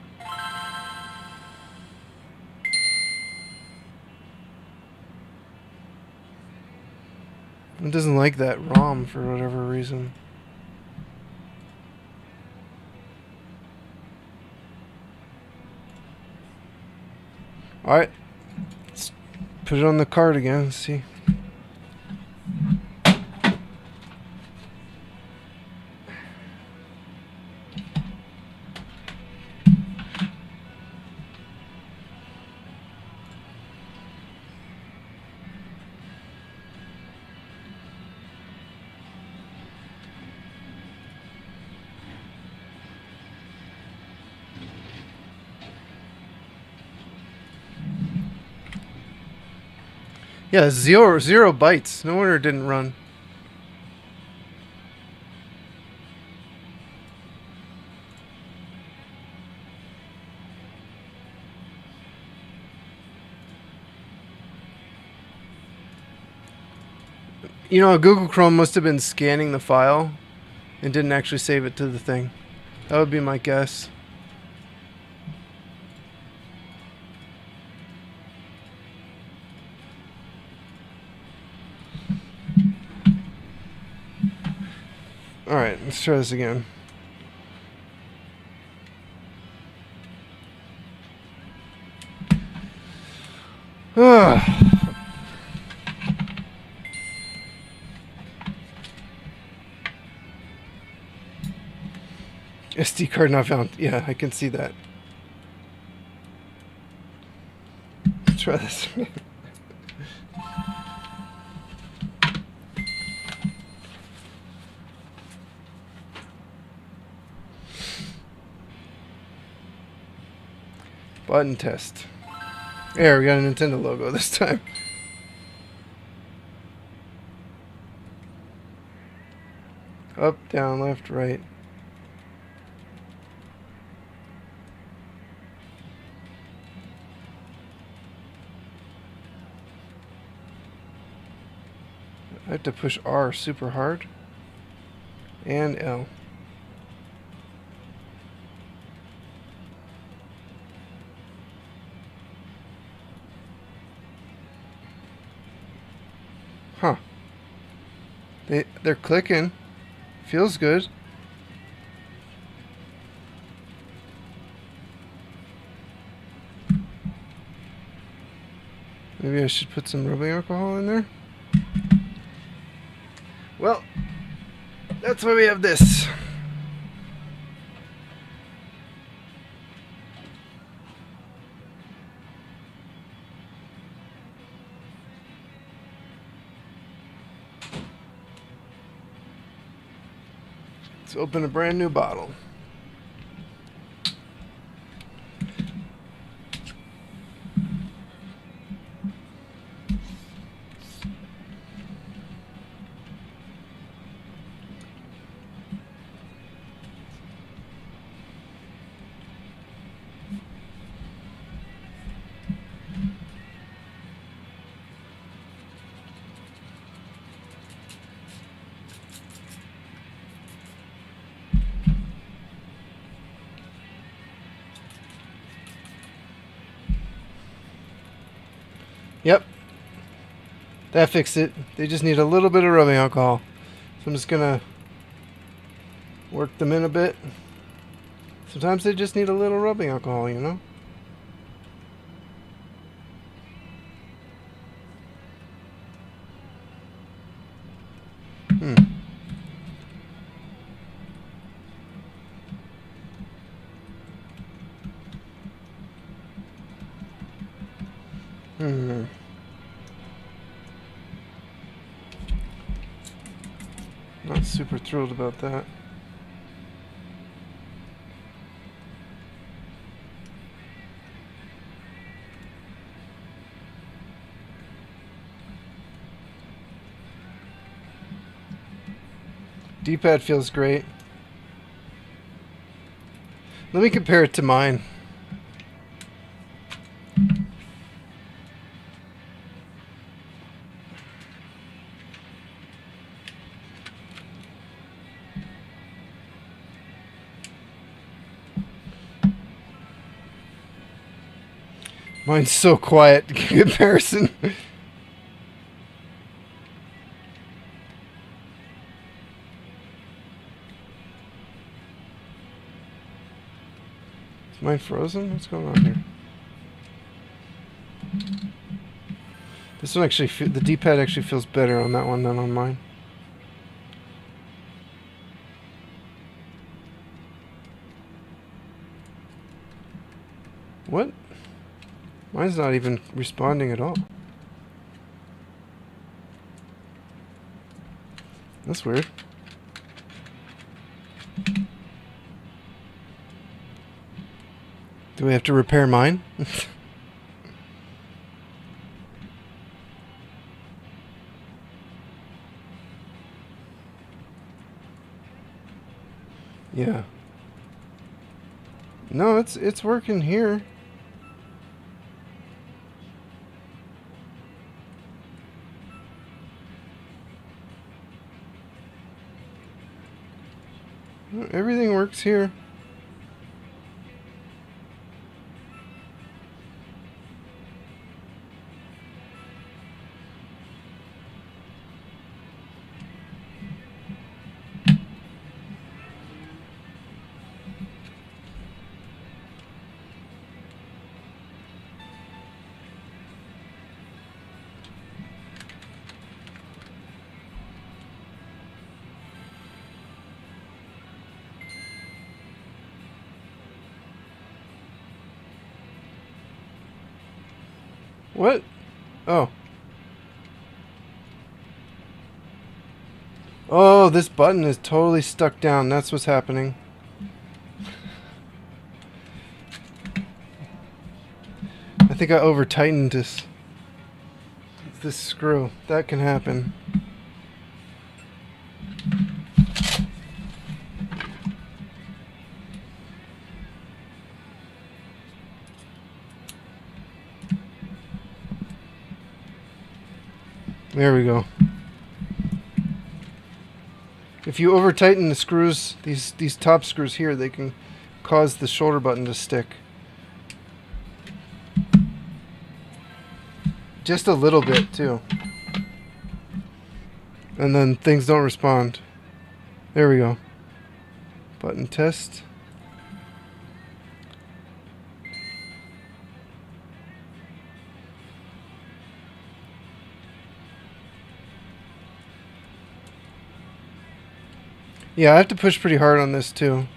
It doesn't like that ROM for whatever reason. Alright. Let's put it on the card again and see. Yeah, zero bytes. No wonder it didn't run. You know, Google Chrome must have been scanning the file and didn't actually save it to the thing. That would be my guess. Alright, let's try this again. SD card not found. Yeah, I can see that. Let's try this again. Button test. There, we got a Nintendo logo this time. Up, down, left, right. I have to push R super hard. And L. Huh. They're clicking. Feels good. Maybe I should put some rubbing alcohol in there. Well, that's why we have this. Let's open a brand new bottle. Yep. That fixed it. They just need a little bit of rubbing alcohol. So I'm just gonna work them in a bit. Sometimes they just need a little rubbing alcohol, you know? Not super thrilled about that. D-pad feels great. Let me compare it to mine. Mine's so quiet in comparison. Is mine frozen? What's going on here? This one actually, the D-pad actually feels better on that one than on mine. What? Mine's not even responding at all. That's weird. Do we have to repair mine? Yeah. No, it's working here. Everything works here. What? Oh. Oh, this button is totally stuck down. That's what's happening. I think I over-tightened this screw. That can happen. There we go. If you over tighten the screws, these top screws here, they can cause the shoulder button to stick. Just a little bit too. And then things don't respond. There we go. Button test. Yeah, I have to push pretty hard on this too.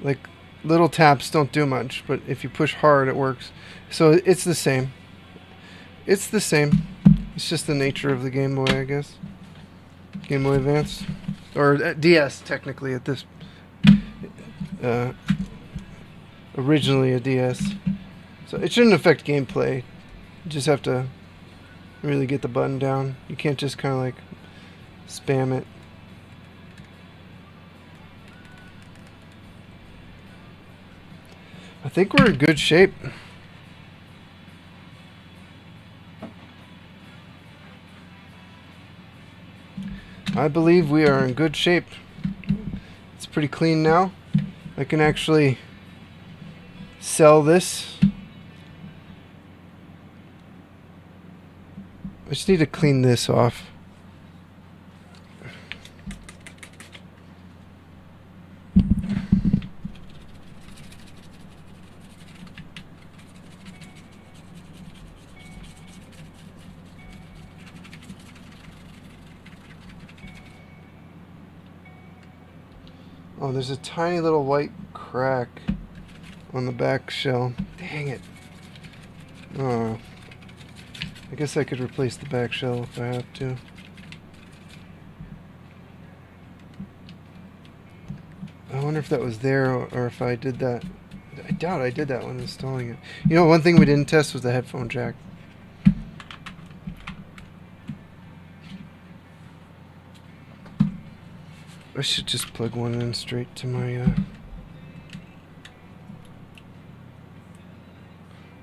Like, little taps don't do much, but if you push hard, it works. So it's the same. It's the same. It's just the nature of the Game Boy, I guess. Game Boy Advance. Or DS, technically, at this... originally a DS. So it shouldn't affect gameplay. You just have to really get the button down. You can't just kind of like spam it. I think we're in good shape. I believe we are in good shape. It's pretty clean now. I can actually sell this. I just need to clean this off. Oh, there's a tiny little white crack on the back shell. Dang it. Oh. I guess I could replace the back shell if I have to. I wonder if that was there or if I did that. I doubt I did that when installing it. You know, one thing we didn't test was the headphone jack. I should just plug one in straight to my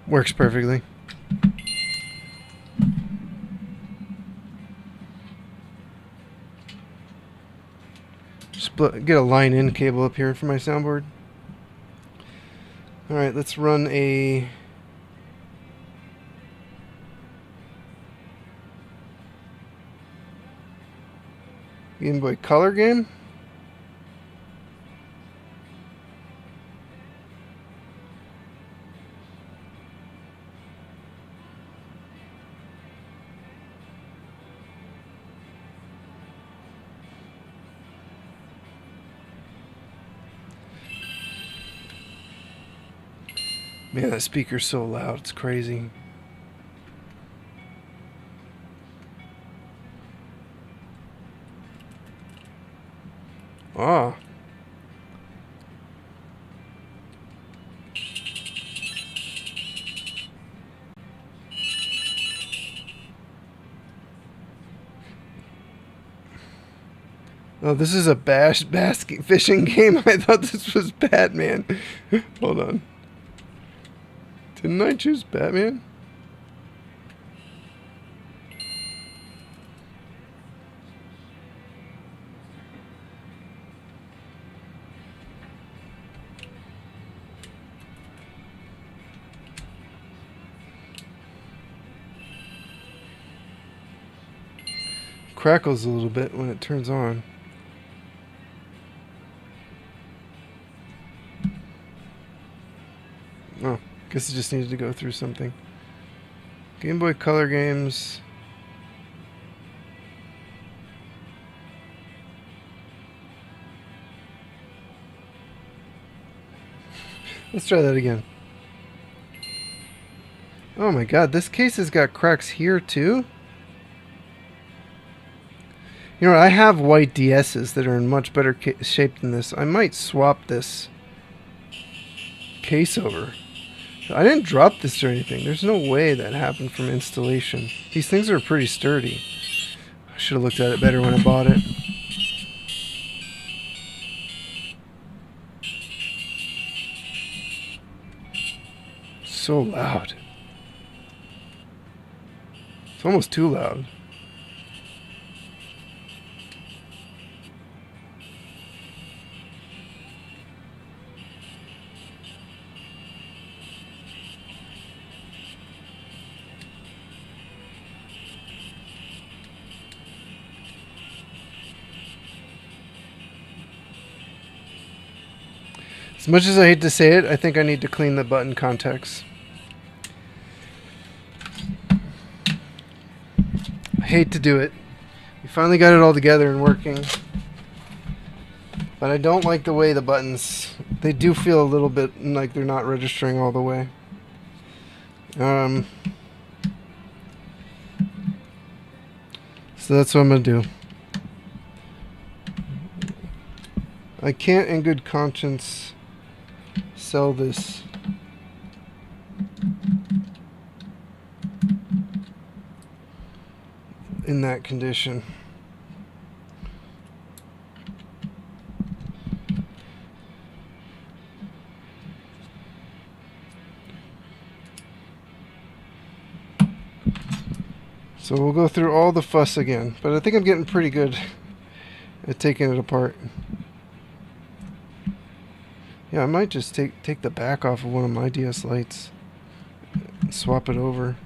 works perfectly. Just get a line in cable up here for my soundboard. Alright, let's run a Game Boy Color game. Man, that speaker's so loud, it's crazy. Ah. Oh, this is a basket fishing game. I thought this was Batman. Hold on. Didn't I choose Batman? Crackles a little bit when it turns on. Oh, guess it just needed to go through something. Game Boy Color games. Let's try that again. Oh my god, this case has got cracks here too? You know, I have white DS's that are in much better shape than this. I might swap this case over. I didn't drop this or anything. There's no way that happened from installation. These things are pretty sturdy. I should have looked at it better when I bought it. So loud. It's almost too loud. As much as I hate to say it, I think I need to clean the button contacts. I hate to do it. We finally got it all together and working. But I don't like the way the buttons, they do feel a little bit like they're not registering all the way. So that's what I'm going to do. I can't in good conscience sell this in that condition. So we'll go through all the fuss again, but I think I'm getting pretty good at taking it apart. Yeah, I might just take the back off of one of my DS lights and swap it over.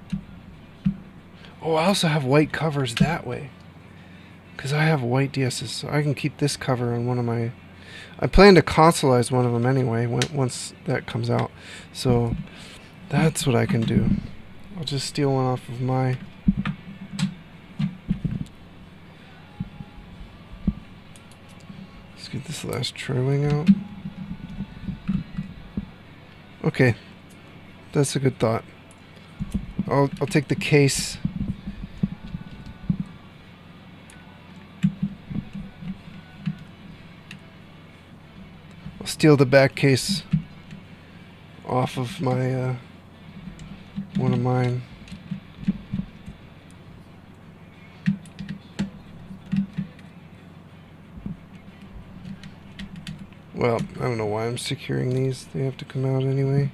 Oh, I also have white covers that way, because I have white DS's, so I can keep this cover on one of my... I plan to consoleize one of them anyway once that comes out, so that's what I can do. I'll just steal one off of my... Let's get this last Tri-Wing out. Okay, that's a good thought. I'll take the case. I'll steal the back case off of my one of mine. Well, I don't know why I'm securing these. They have to come out anyway.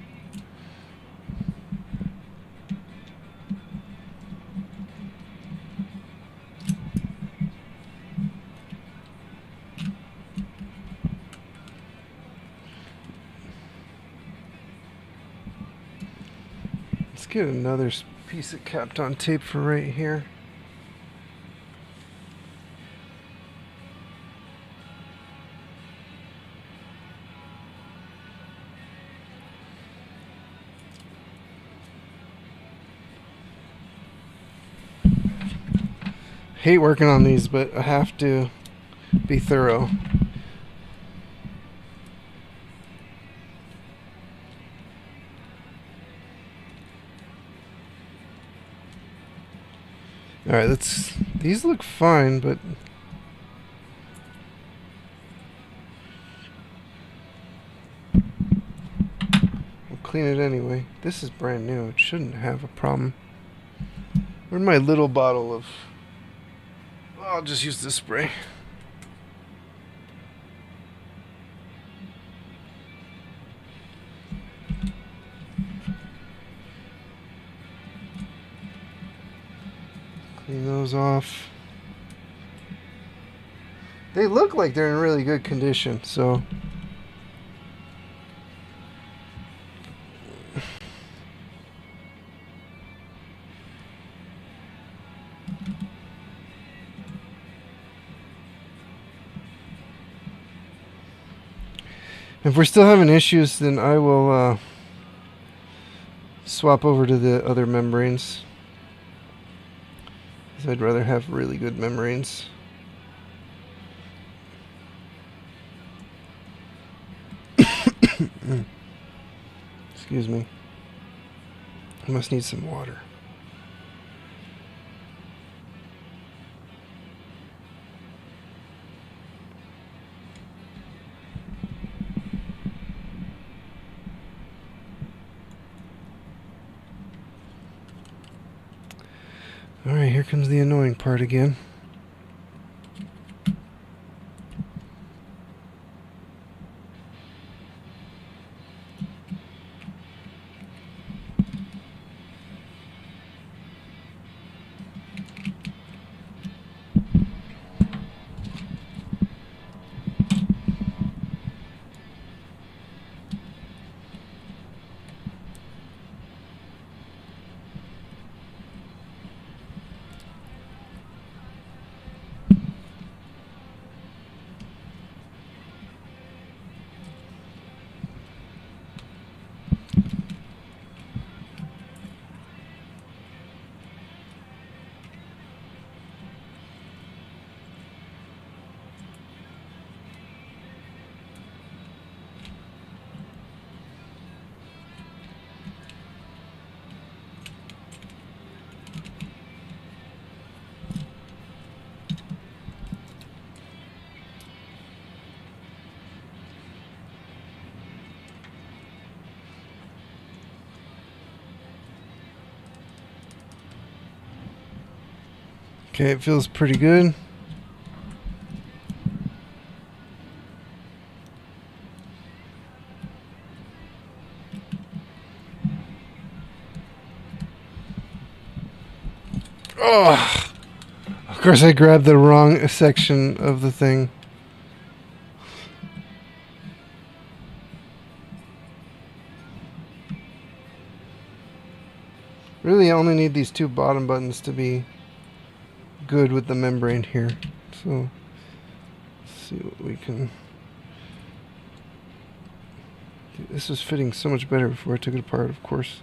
Let's get another piece of Kapton tape for right here. Hate working on these, but I have to be thorough. Alright, these look fine, but we'll clean it anyway. This is brand new. It shouldn't have a problem. Where's my little bottle of... I'll just use this spray. Clean those off. They look like they're in really good condition, so... If we're still having issues, then I will swap over to the other membranes. 'Cause I'd rather have really good membranes. Excuse me. I must need some water. Alright, here comes the annoying part again. Okay, it feels pretty good. Oh, of course I grabbed the wrong section of the thing. Really, I only need these two bottom buttons to be good with the membrane here. So, let's see what we can... This was fitting so much better before I took it apart, of course.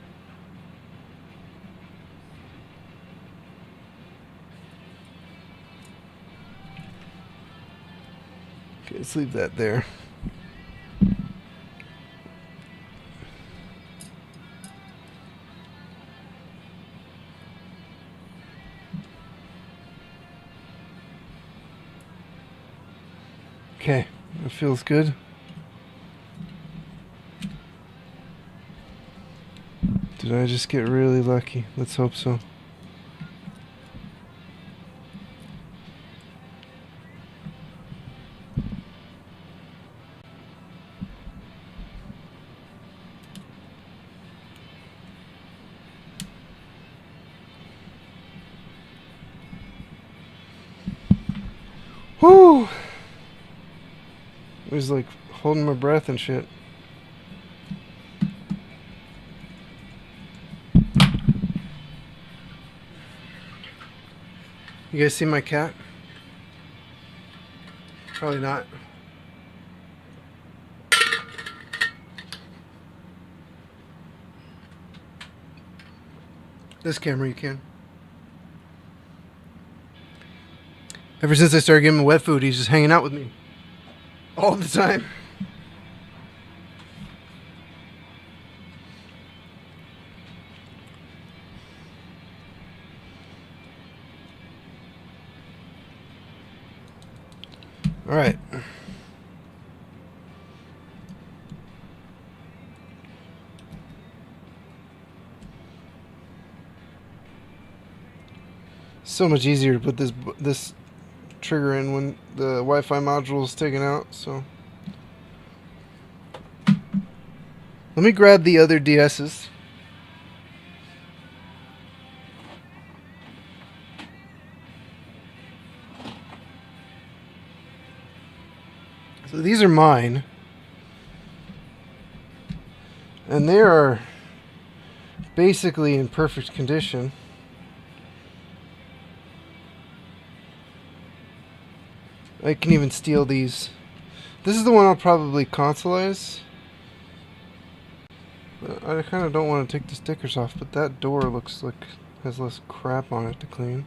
Okay, let's leave that there. Okay, that feels good. Did I just get really lucky? Let's hope so. Whoo! I was like holding my breath and shit. You guys see my cat? Probably not. This camera you can. Ever since I started giving him wet food, he's just hanging out with me. All the time. All right. So much easier to put this trigger in when the Wi-Fi module is taken out. So let me grab the other DS's. So these are mine, and they are basically in perfect condition. I can even steal these. This is the one I'll probably consolize. I kind of don't want to take the stickers off, but that door looks like it has less crap on it to clean.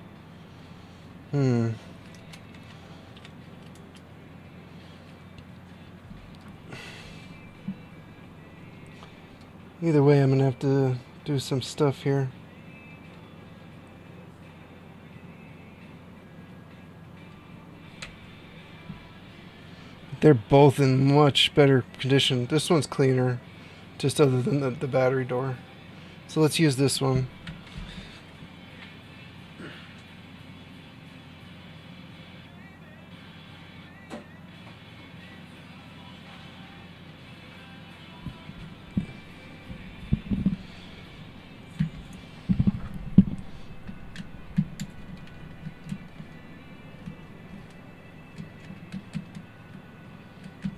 Either way, I'm gonna have to do some stuff here. They're both in much better condition. This one's cleaner, just other than the battery door. So let's use this one.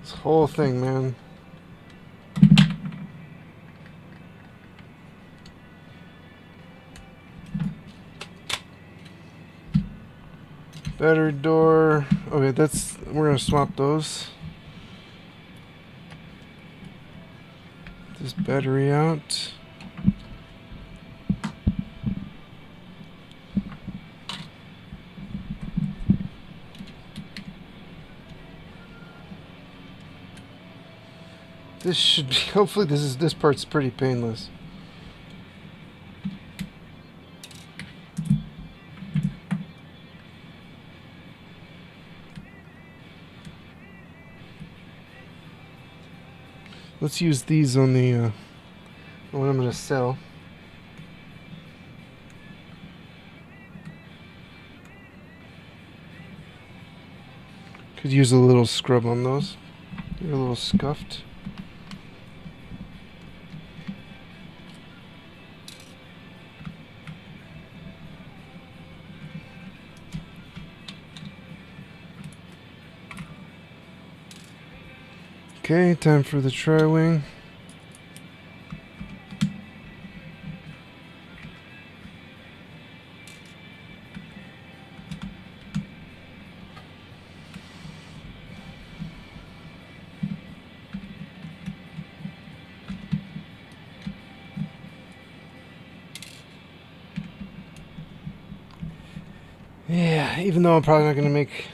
This whole thing, man. Battery door. Okay, we're gonna swap those. This battery out. This should be, hopefully this part's pretty painless. Let's use these on the what I'm gonna sell. Could use a little scrub on those. They're a little scuffed. Okay, time for the tri-wing. Yeah, even though I'm probably not going to make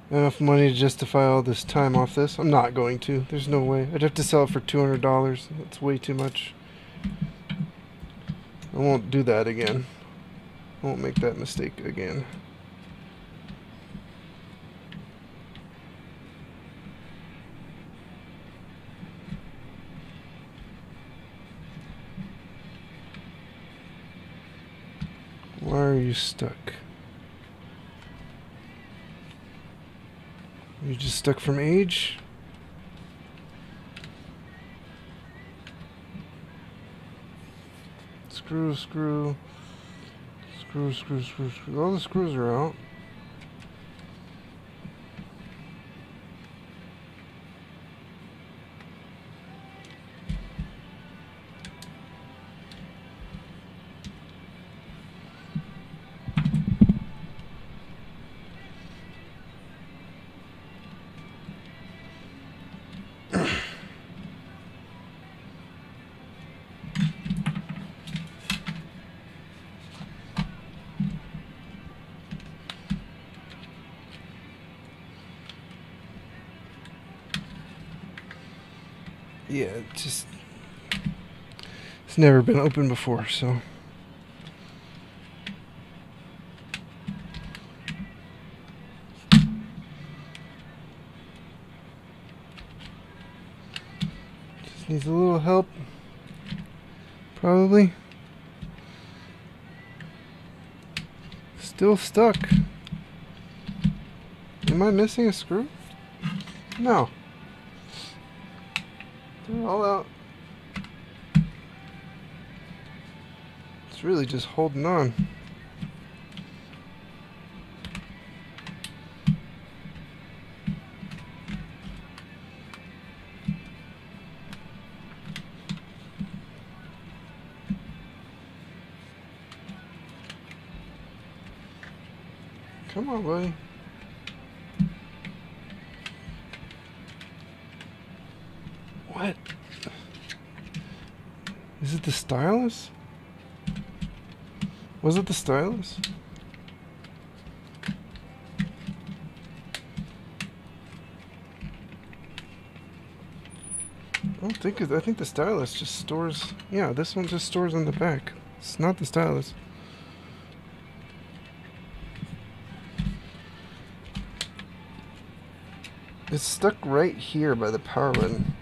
enough money to justify all this time off this. I'm not going to. There's no way. I'd have to sell it for $200. That's way too much. I won't do that again. I won't make that mistake again. Why are you stuck? You just stuck from age? Screw. Screw. All the screws are out. yeah, it's never been opened before, so. Just needs a little help, probably. Still stuck. Am I missing a screw? No. They're all out. It's really just holding on. Come on, buddy. What? Is it the stylus? Was it the stylus? I don't think it. I think the stylus just stores. Yeah, this one just stores on the back. It's not the stylus. It's stuck right here by the power button.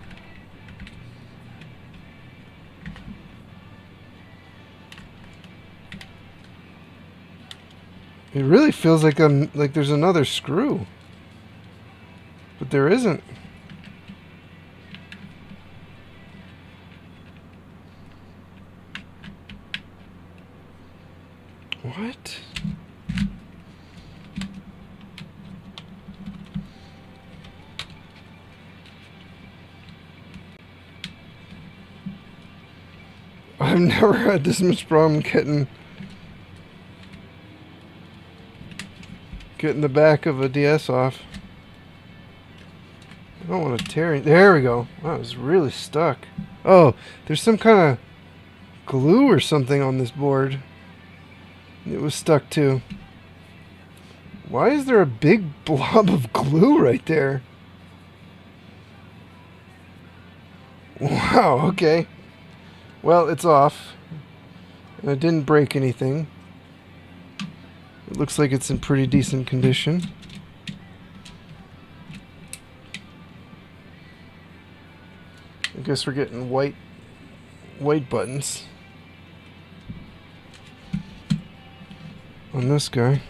It really feels like there's another screw, but there isn't. What? I've never had this much problem getting the back of a DS off. I don't want to tear it. There we go. Wow, it's really stuck. Oh, there's some kind of glue or something on this board. It was stuck too. Why is there a big blob of glue right there? Wow, okay. Well, it's off. And it didn't break anything. It looks like it's in pretty decent condition. I guess we're getting white buttons on this guy.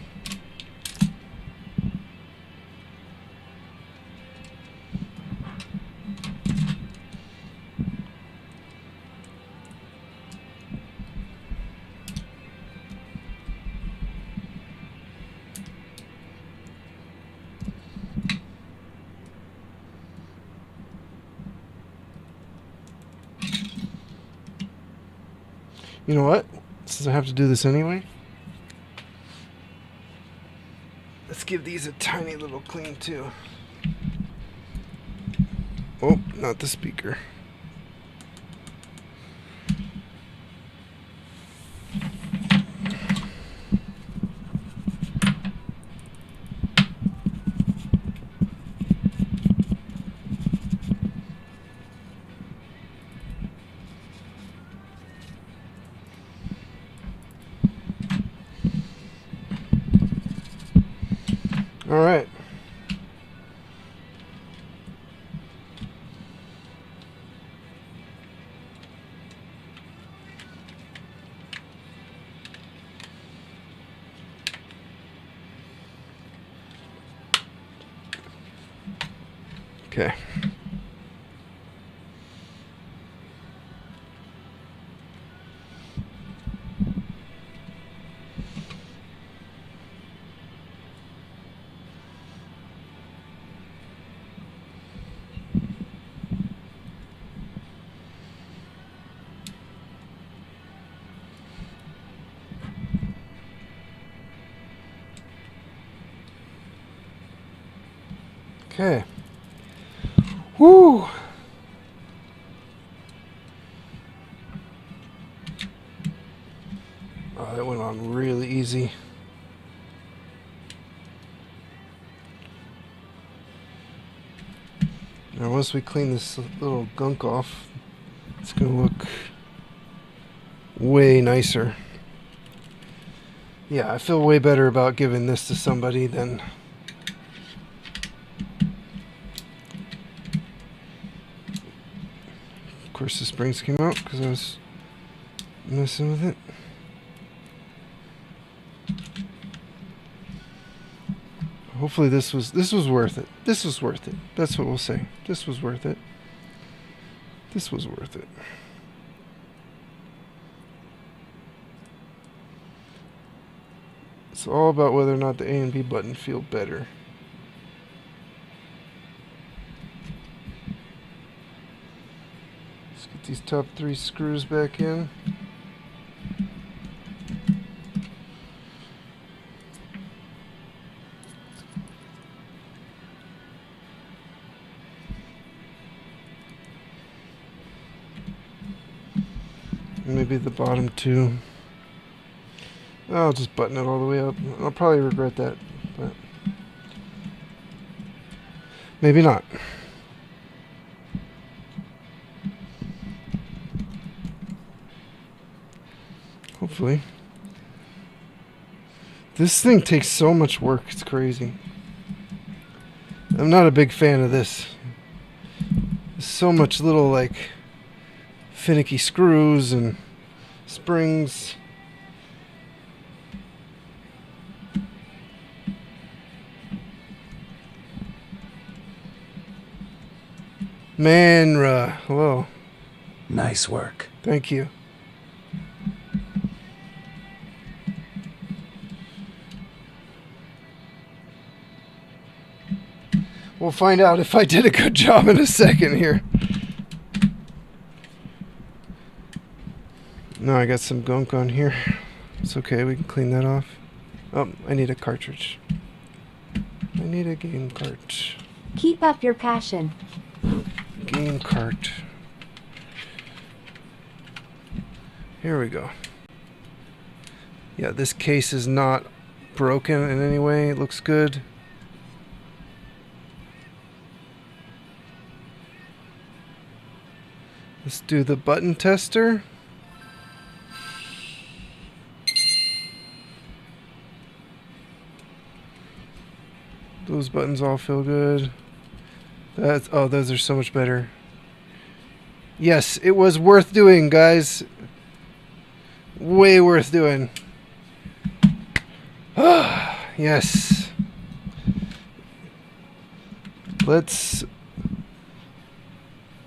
You know what? Since I have to do this anyway, let's give these a tiny little clean too. Oh, not the speaker. All right. Okay. Okay. Woo! Oh, that went on really easy. Now once we clean this little gunk off, it's gonna look way nicer. Yeah, I feel way better about giving this to somebody than of course the springs came out because I was messing with it. Hopefully this was worth it. This was worth it. That's what we'll say. This was worth it. This was worth it. It's all about whether or not the A and B button feel better. Let's get these top 3 screws back in. Maybe the bottom 2. I'll just button it all the way up. I'll probably regret that, but maybe not. Hopefully. This thing takes so much work, it's crazy. I'm not a big fan of this. There's so much little, like, finicky screws and springs. Manra, hello. Nice work. Thank you. We'll find out if I did a good job in a second here. No, I got some gunk on here. It's okay, we can clean that off. Oh, I need a cartridge. I need a game cart. Keep up your passion. Game cart. Here we go. Yeah, this case is not broken in any way. It looks good. Let's do the button tester. Those buttons all feel good. Oh, those are so much better. Yes, it was worth doing, guys. Way worth doing. Yes. Let's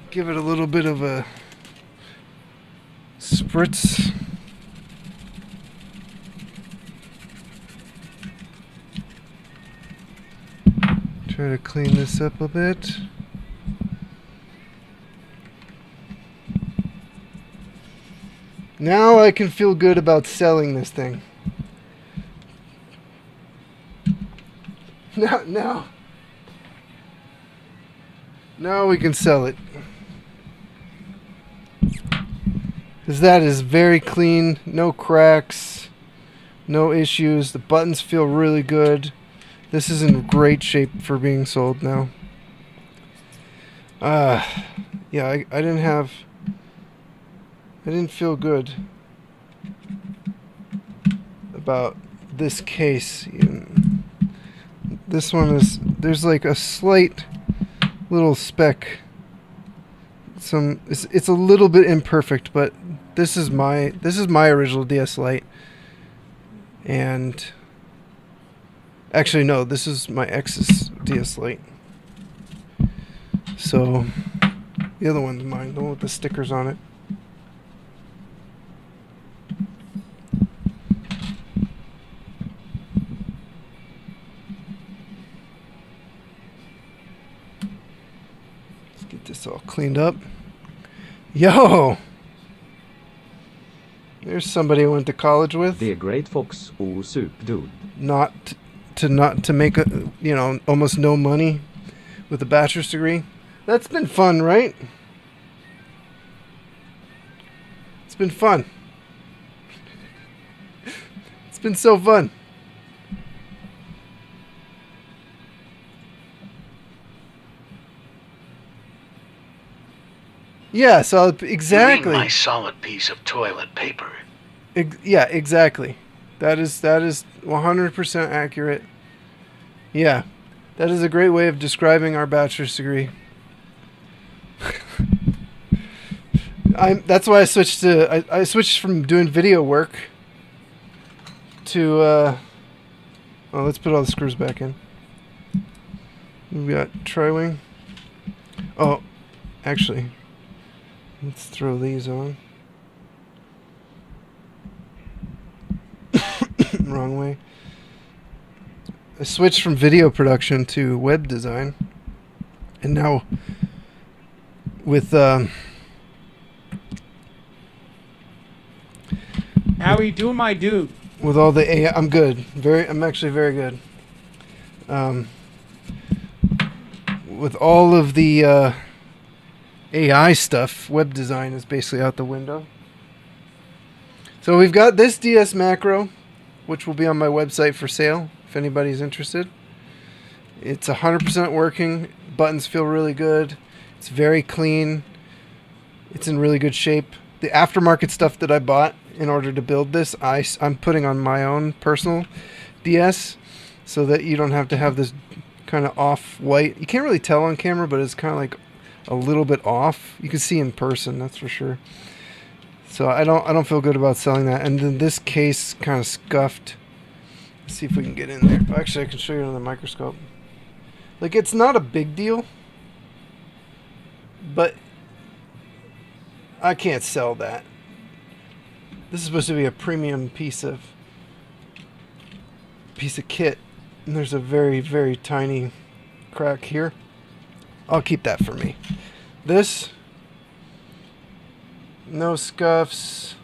give it a little bit of a spritz. Try to clean this up a bit. Now I can feel good about selling this thing. Now we can sell it. Because that is very clean, no cracks, no issues. The buttons feel really good. This is in great shape for being sold now. Yeah, I didn't feel good about this case. This one is, there's like a slight little speck. It's a little bit imperfect, but this is my original DS Lite. And actually no, this is my ex's DS Lite. So the other one's mine, the one with the stickers on it. Let's get this all cleaned up. Yo! There's somebody I went to college with. The great Fox or Soup Dude. Not to make almost no money with a bachelor's degree. That's been fun, right? It's been fun. It's been so fun. Yeah, solid. Exactly. You mean my solid piece of toilet paper. Yeah, exactly. That is 100% accurate. Yeah, that is a great way of describing our bachelor's degree. That's why I switched to I switched from doing video work to oh, let's put all the screws back in. We got tri-wing. Oh, actually, let's throw these on. Wrong way. I switched from video production to web design, and now with how we do, my dude? With all the AI, I'm good. I'm actually very good. With all of the AI stuff, web design is basically out the window. So we've got this DS macro, which will be on my website for sale if anybody's interested. It's 100% working. Buttons feel really good. It's very clean. It's in really good shape. The aftermarket stuff that I bought in order to build this, I'm putting on my own personal DS so that you don't have to have this kind of off-white. You can't really tell on camera, but it's kind of like a little bit off. You can see in person, that's for sure. So I don't feel good about selling that. And then this case kind of scuffed. Let's see if we can get in there. Actually, I can show you under the microscope. Like, it's not a big deal, but I can't sell that. This is supposed to be a premium piece of kit, and there's a very, very tiny crack here. I'll keep that for me. This, no scuffs.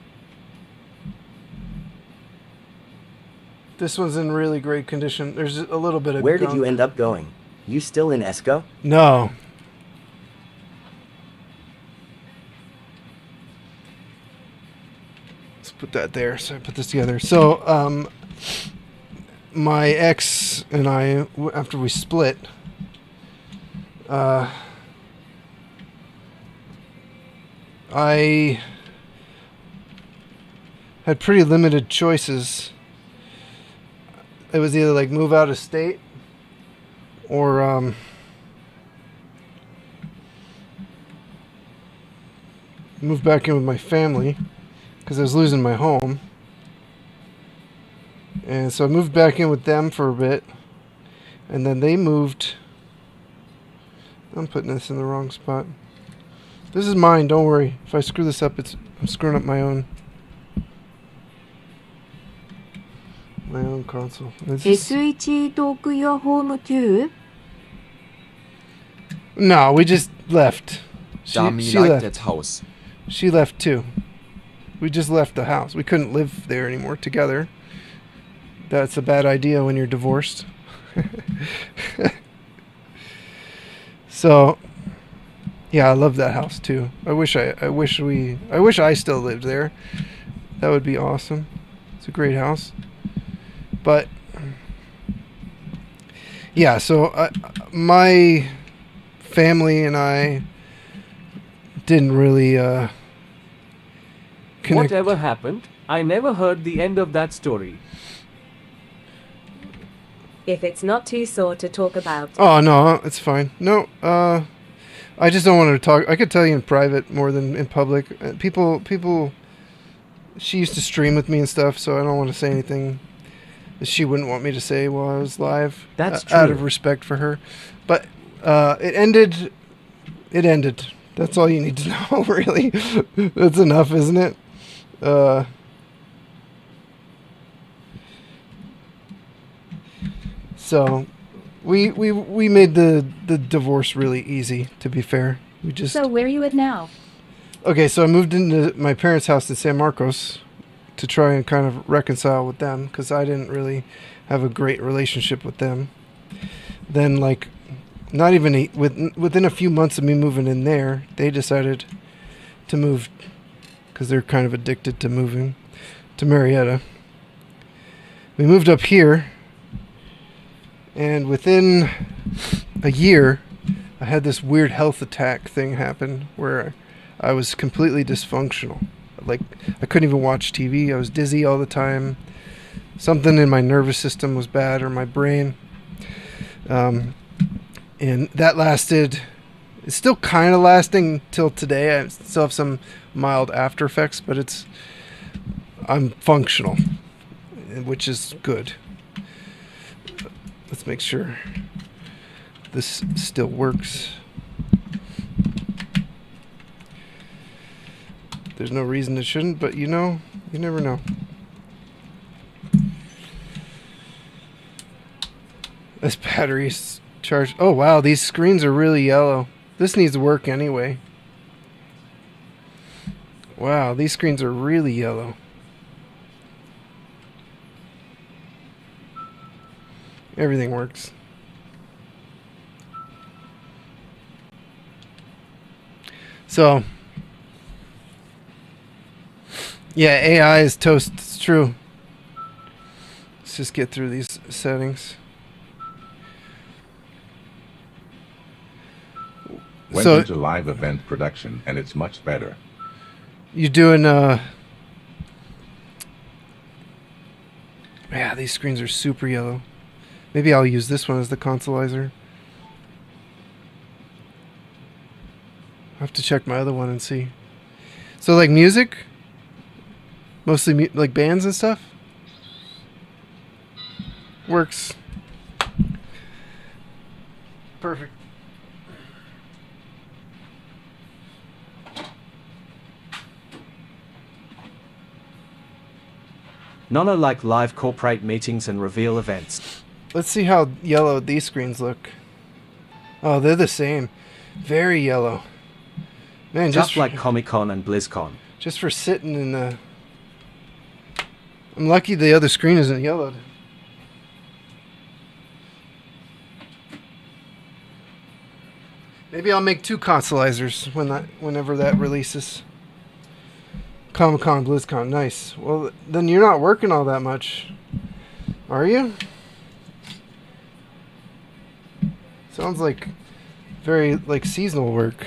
This one's in really great condition. There's a little bit of Where gunk. did you end up going? You still in Esco? No. Let's put that there. So I put this together. So, my ex and I, after we split, I had pretty limited choices. It was either like move out of state or move back in with my family because I was losing my home. And so I moved back in with them for a bit, and then they moved. I'm putting this in the wrong spot. This is mine, don't worry. If I screw this up, I'm screwing up my own console. SH took your home too? No, we just left. She left. that house. She left too. We just left the house. We couldn't live there anymore together. That's a bad idea when you're divorced. So, yeah, I love that house too. I wish I still lived there. That would be awesome. It's a great house. But yeah, so my family and I didn't really connect. Whatever happened? I never heard the end of that story. If it's not too sore to talk about. Oh no, it's fine. No, I just don't want to talk. I could tell you in private more than in public. People. She used to stream with me and stuff, so I don't want to say anything that she wouldn't want me to say while I was live. That's out true. of respect for her. But it ended. It ended. That's all you need to know, really. That's enough, isn't it? So, we made the divorce really easy. To be fair, we just. So where are you at now? Okay, so I moved into my parents' house in San Marcos to try and kind of reconcile with them because I didn't really have a great relationship with them. Then, like, not even within a few months of me moving in there, they decided to move because they're kind of addicted to moving to Marietta. We moved up here, and within a year, I had this weird health attack thing happen where I was completely dysfunctional. Like, I couldn't even watch TV. I was dizzy all the time. Something in my nervous system was bad, or my brain. And that lasted. It's still kind of lasting till today. I still have some mild after effects, but I'm functional, which is good. Let's make sure this still works. There's no reason it shouldn't, but you never know. This battery's charged. Oh wow, these screens are really yellow. This needs work anyway. Wow, these screens are really yellow. Everything works. So, yeah, AI is toast. It's true. Let's just get through these settings. Went into live event production, and it's much better. You're doing, yeah, these screens are super yellow. Maybe I'll use this one as the consolizer. I'll have to check my other one and see. So, like music? Mostly like bands and stuff? Works. Perfect. Nono like live corporate meetings and reveal events. Let's see how yellow these screens look. Oh, they're the same. Very yellow. Man, just like Comic-Con and BlizzCon. Just for sitting in the... I'm lucky the other screen isn't yellowed. Maybe I'll make 2 consolizers whenever that releases. Comic-Con, BlizzCon, nice. Well, then you're not working all that much, are you? Sounds like very like seasonal work.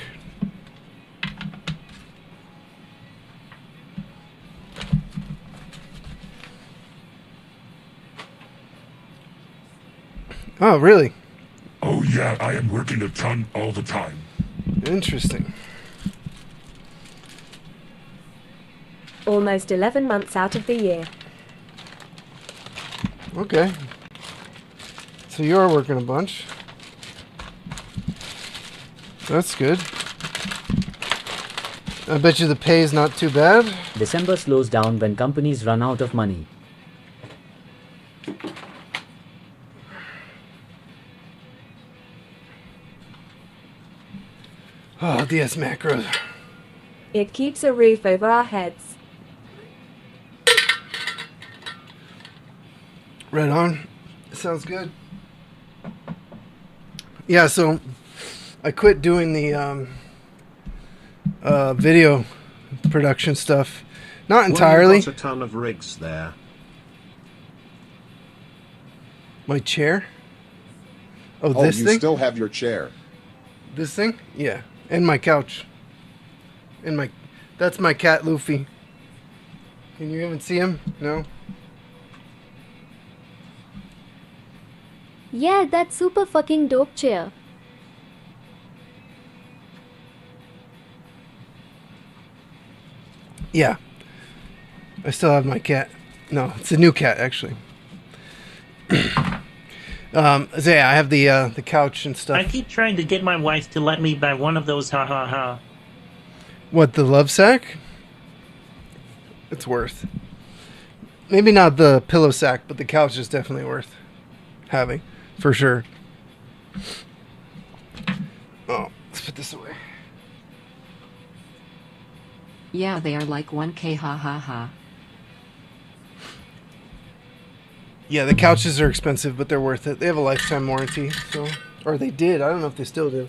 Oh, really? Oh yeah, I am working a ton all the time. Interesting. Almost 11 months out of the year. Okay. So you are working a bunch. That's good. I bet you the pay is not too bad. December slows down when companies run out of money. Oh, DS macros. It keeps a roof over our heads. Right on. Sounds good. Yeah, so I quit doing the video production stuff. Not entirely. Well, you've got a ton of rigs there. My chair? Oh, this you thing? still have your chair. This thing? Yeah. And my couch. And that's my cat, Luffy. Can you even see him? No? Yeah, that's super fucking dope chair. Yeah. I still have my cat. No, it's a new cat, actually. So yeah, I have the couch and stuff. I keep trying to get my wife to let me buy one of those ha ha ha. What, the love sack? It's worth. Maybe not the pillow sack, but the couch is definitely worth having, for sure. Oh, let's put this away. Yeah, they are like 1K, ha ha ha. Yeah, the couches are expensive, but they're worth it. They have a lifetime warranty, so... Or they did. I don't know if they still do.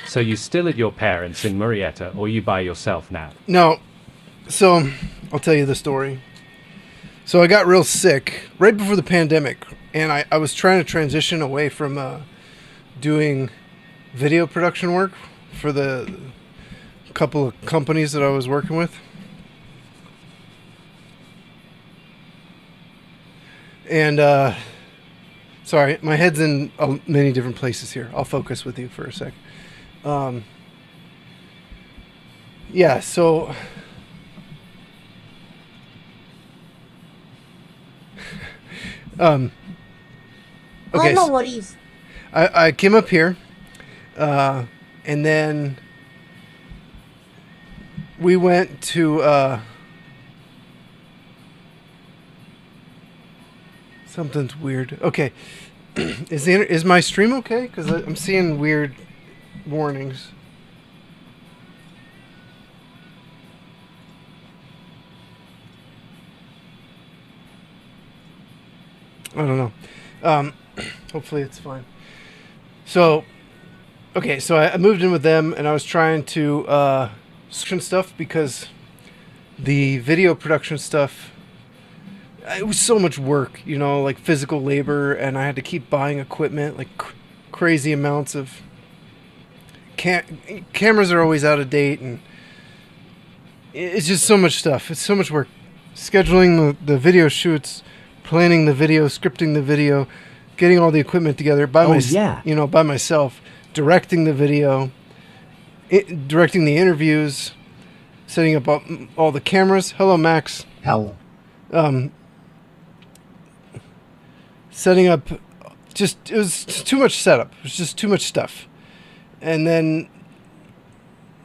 So you still at your parents in Marietta, or you by yourself now? No. So, I'll tell you the story. So I got real sick right before the pandemic, and I was trying to transition away from doing video production work for the couple of companies that I was working with. And sorry, my head's in many different places here. I'll focus with you for a sec. Yeah, so okay, no worries. I came up here, and then we went to something's weird. Okay, is my stream okay? Because I'm seeing weird warnings. I don't know. Hopefully it's fine. So, okay, so I moved in with them, and I was trying to stuff because the video production stuff, it was so much work, you know, like physical labor, and I had to keep buying equipment, like crazy amounts of cameras are always out of date, and it's just so much stuff. It's so much work. Scheduling the video shoots, planning the video, scripting the video, getting all the equipment together by by myself, directing the video, directing the interviews, setting up all the cameras. Hello, Max. Hello. Setting up, it was too much setup. It was just too much stuff. And then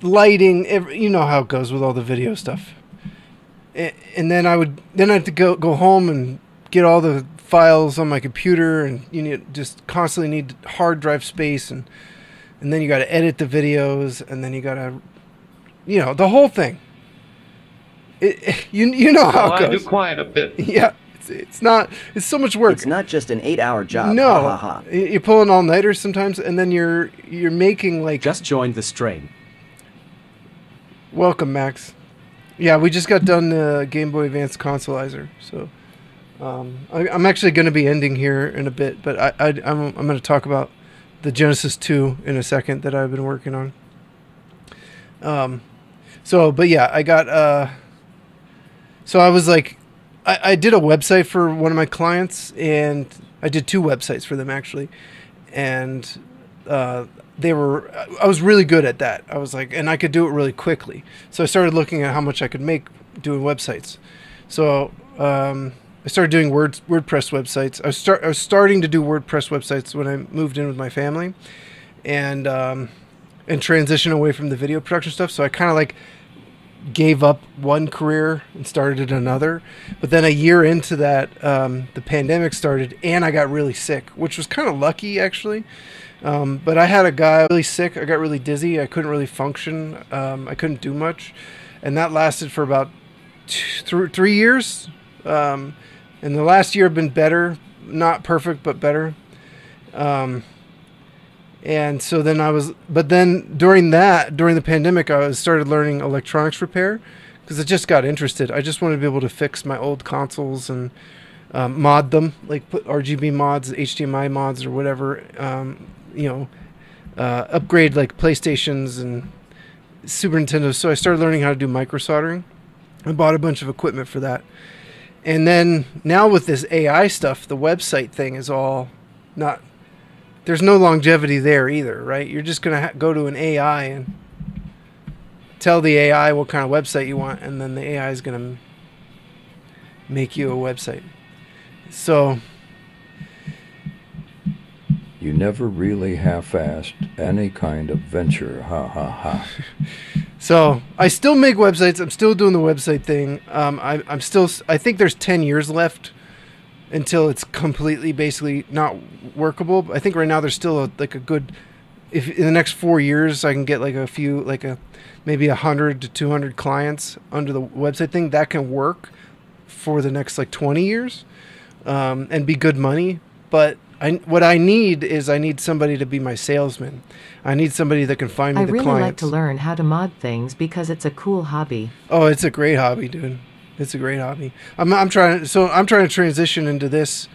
lighting, you know how it goes with all the video stuff. And then I had to go home and get all the files on my computer, and just constantly need hard drive space, and then you got to edit the videos, and then you got to, the whole thing. You know how it goes. I do quite a bit. Yeah, it's so much work. It's not just an 8-hour job. No, ha, ha, ha. You're pulling all-nighters sometimes, and then you're making like. Just joined the stream. Welcome, Max. Yeah, we just got done the Game Boy Advance Consolizer, so. I'm actually going to be ending here in a bit, but I'm going to talk about the Genesis 2 in a second that I've been working on. But yeah, I got, so I was like, I did a website for one of my clients, and I did 2 websites for them actually. And, I was really good at that. I was like, and I could do it really quickly. So I started looking at how much I could make doing websites. So, I started doing WordPress websites. I was starting to do WordPress websites when I moved in with my family, and transition away from the video production stuff. So I kind of like gave up one career and started another. But then a year into that, the pandemic started, and I got really sick, which was kind of lucky actually. But I had a guy really sick. I got really dizzy. I couldn't really function. I couldn't do much, and that lasted for about 3 years. And the last year have been better, not perfect, but better. And so then during the pandemic, I started learning electronics repair because I just got interested. I just wanted to be able to fix my old consoles and mod them, like put RGB mods, HDMI mods, or whatever. Upgrade like PlayStations and Super Nintendos. So I started learning how to do micro soldering. I bought a bunch of equipment for that. And then now with this AI stuff, the website thing is all not, there's no longevity there either, right? You're just going to go to an AI and tell the AI what kind of website you want, and then the AI is going to make you a website. So you never really half-assed any kind of venture, ha ha ha. So I still make websites. I'm still doing the website thing. I think there's 10 years left until it's completely basically not workable. I think right now there's still a good, if in the next 4 years I can get like maybe 100 to 200 clients under the website thing, that can work for the next like 20 years, and be good money. But what I need somebody to be my salesman. I need somebody that can find me the clients. I really like to learn how to mod things because it's a cool hobby. Oh, it's a great hobby, dude. It's a great hobby. I'm trying to transition into this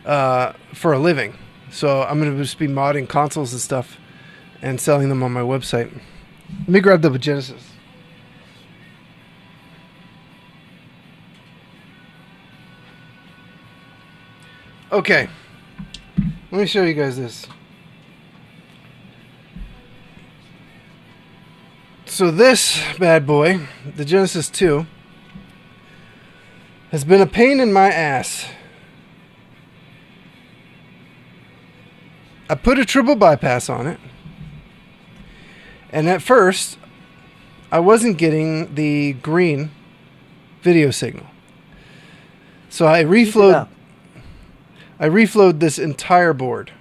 for a living. So I'm going to just be modding consoles and stuff and selling them on my website. Let me grab the Genesis. Okay, let me show you guys this. So this bad boy, the Genesis 2, has been a pain in my ass. I put a triple bypass on it, and at first I wasn't getting the green video signal. So I reflowed this entire board.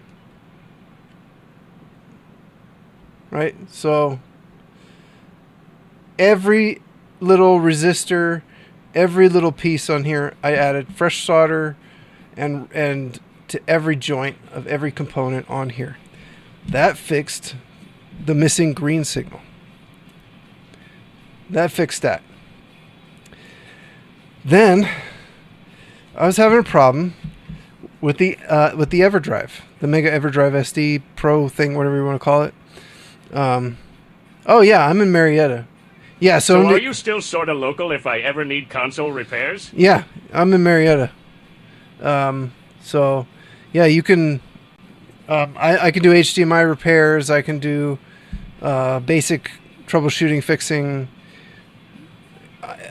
Right? So every little resistor, every little piece on here, I added fresh solder and to every joint of every component on here. That fixed the missing green signal. That fixed that. Then I was having a problem with the EverDrive, the Mega EverDrive SD Pro thing, whatever you want to call it. Oh yeah, I'm in Marietta. Yeah, so are you still sort of local if I ever need console repairs? Yeah, I'm in Marietta. So yeah, you can. I can do HDMI repairs. I can do basic troubleshooting, fixing.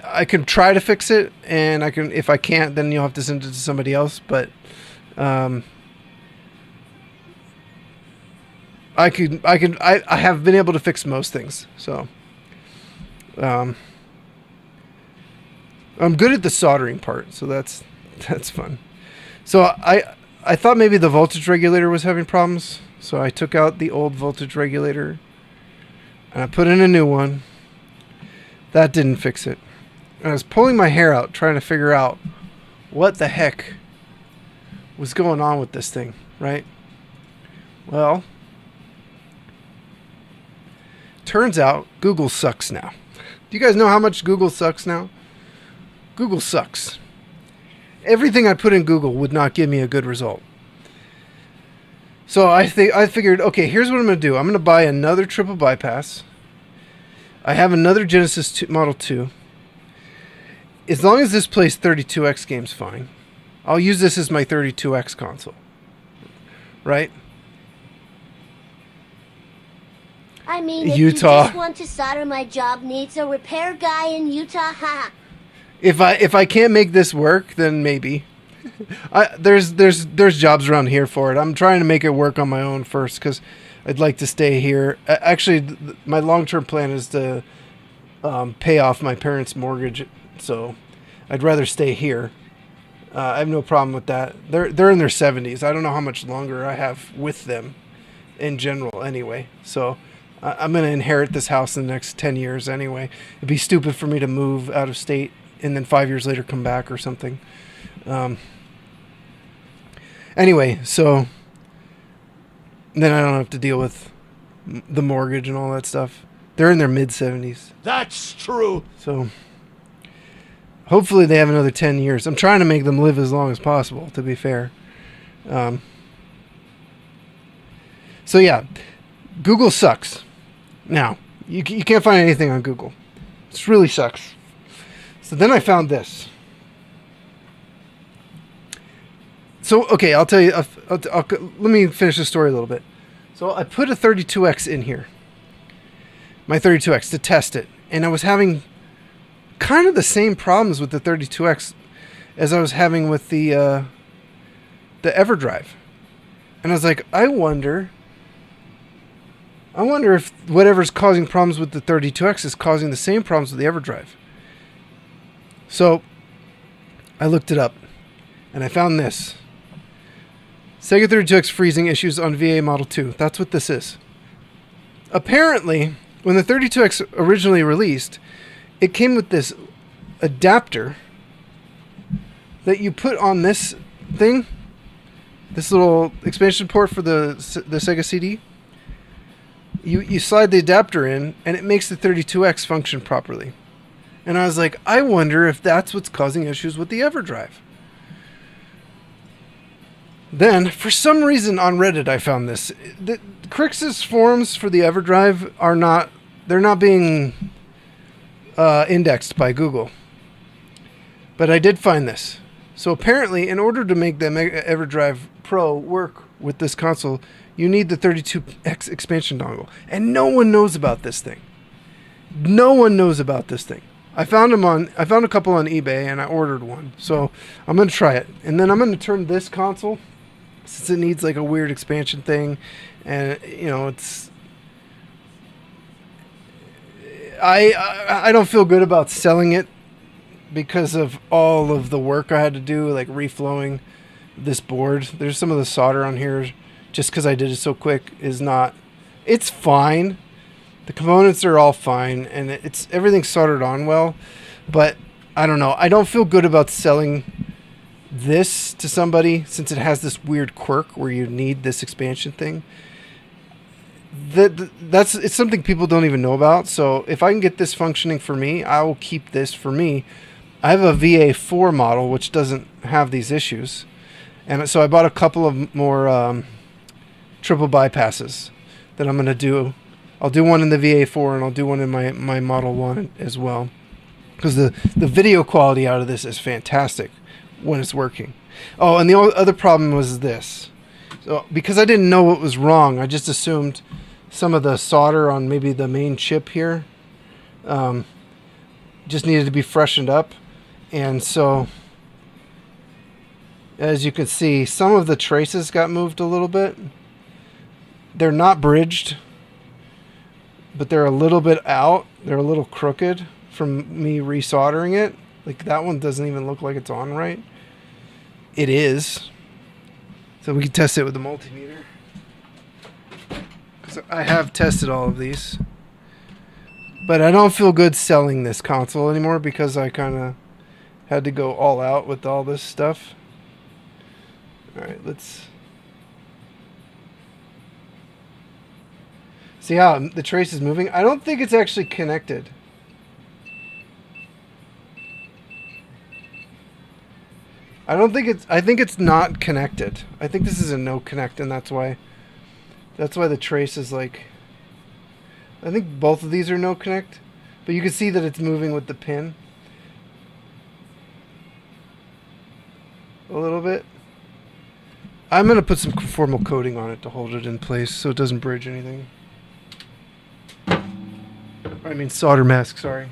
I can try to fix it, and I can. If I can't, then you'll have to send it to somebody else. But I have been able to fix most things. So I'm good at the soldering part, so that's fun. So I thought maybe the voltage regulator was having problems, so I took out the old voltage regulator and I put in a new one. That didn't fix it. And I was pulling my hair out trying to figure out what the heck was going on with this thing, right? Well, turns out Google sucks now. Do you guys know how much Google sucks now? Google sucks. Everything I put in Google would not give me a good result. So I figured, okay, here's what I'm going to do. I'm going to buy another triple bypass. I have another Genesis Model 2. As long as this plays 32X games fine, I'll use this as my 32X console. Right? I mean, if Utah. you just want to solder, my job needs a repair guy in Utah. Haha. If I can't make this work, then maybe. There's jobs around here for it. I'm trying to make it work on my own first because I'd like to stay here. Actually, my long-term plan is to pay off my parents' mortgage, so I'd rather stay here. I have no problem with that. They're in their 70s. I don't know how much longer I have with them in general anyway. So I'm going to inherit this house in the next 10 years anyway. It'd be stupid for me to move out of state and then 5 years later come back or something. Anyway, so then I don't have to deal with the mortgage and all that stuff. They're in their mid-70s. That's true. So hopefully they have another 10 years. I'm trying to make them live as long as possible, to be fair. So yeah, Google sucks. Now, you can't find anything on Google. It really sucks. So then I found this. So, okay, I'll tell you. Let me finish the story a little bit. So I put a 32X in here. My 32X to test it. And I was having kind of the same problems with the 32X as I was having with the EverDrive. And I was like, I wonder if whatever's causing problems with the 32X is causing the same problems with the EverDrive. So I looked it up and I found this. Sega 32X freezing issues on VA Model 2. That's what this is. Apparently, when the 32X originally released, it came with this adapter that you put on this thing, this little expansion port for the Sega CD. You slide the adapter in, and it makes the 32X function properly. And I was like, I wonder if that's what's causing issues with the EverDrive. Then, for some reason on Reddit, I found this. The Crixus forums for the EverDrive are not, they're not being indexed by Google. But I did find this. So apparently, in order to make the EverDrive Pro work with this console, you need the 32X expansion dongle. And no one knows about this thing. No one knows about this thing. I found a couple on eBay and I ordered one. So I'm going to try it. And then I'm going to turn this console, since it needs like a weird expansion thing, and you know, it's I don't feel good about selling it because of all of the work I had to do, like reflowing this board. There's some of the solder on here, just because I did it so quick, is not, it's fine. The components are all fine, and it's everything's soldered on well, but I don't know. I don't feel good about selling this to somebody since it has this weird quirk where you need this expansion thing. It's something people don't even know about. So if I can get this functioning for me, I will keep this for me. I have a VA4 model which doesn't have these issues, and so I bought a couple of more triple bypasses that I'm going to do. I'll do one in the VA4 and I'll do one in my Model 1 as well, because the video quality out of this is fantastic when it's working. Oh, and the other problem was this. So because I didn't know what was wrong, I just assumed some of the solder on maybe the main chip here just needed to be freshened up. And so, as you can see, some of the traces got moved a little bit. They're not bridged, but they're a little bit out. They're a little crooked from me resoldering it. Like that one doesn't even look like it's on right. It is. So we can test it with the multimeter. Because I have tested all of these. But I don't feel good selling this console anymore because I kind of had to go all out with all this stuff. Alright, let's see how the trace is moving. I don't think it's actually connected. I think it's not connected. I think this is a no connect, and that's why the trace is like, I think both of these are no connect, but you can see that it's moving with the pin a little bit. I'm going to put some conformal coating on it to hold it in place so it doesn't bridge anything. I mean solder mask, sorry.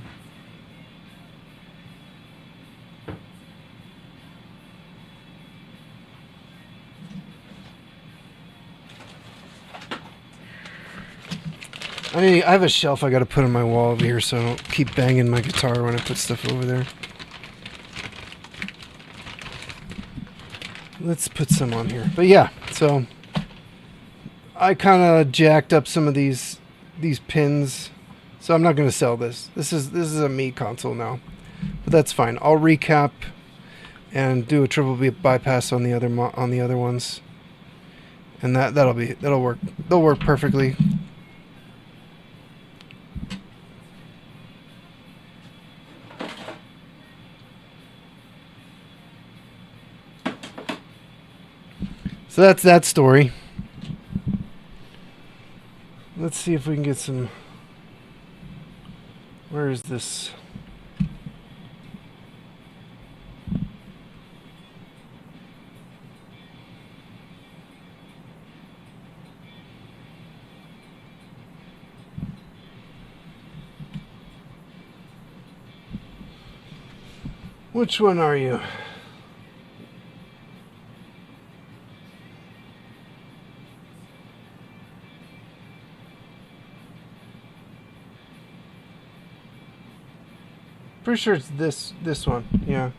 I have a shelf I got to put on my wall over here so I don't keep banging my guitar when I put stuff over there. Let's put some on here. But yeah, so I kind of jacked up some of these pins, so I'm not going to sell this. This is a me console now, but that's fine. I'll recap and do a triple bypass on the other ones, and that'll work. They'll work perfectly. So that's that story. Let's see if we can get some. Where is this? Which one are you? Pretty sure it's this one, yeah.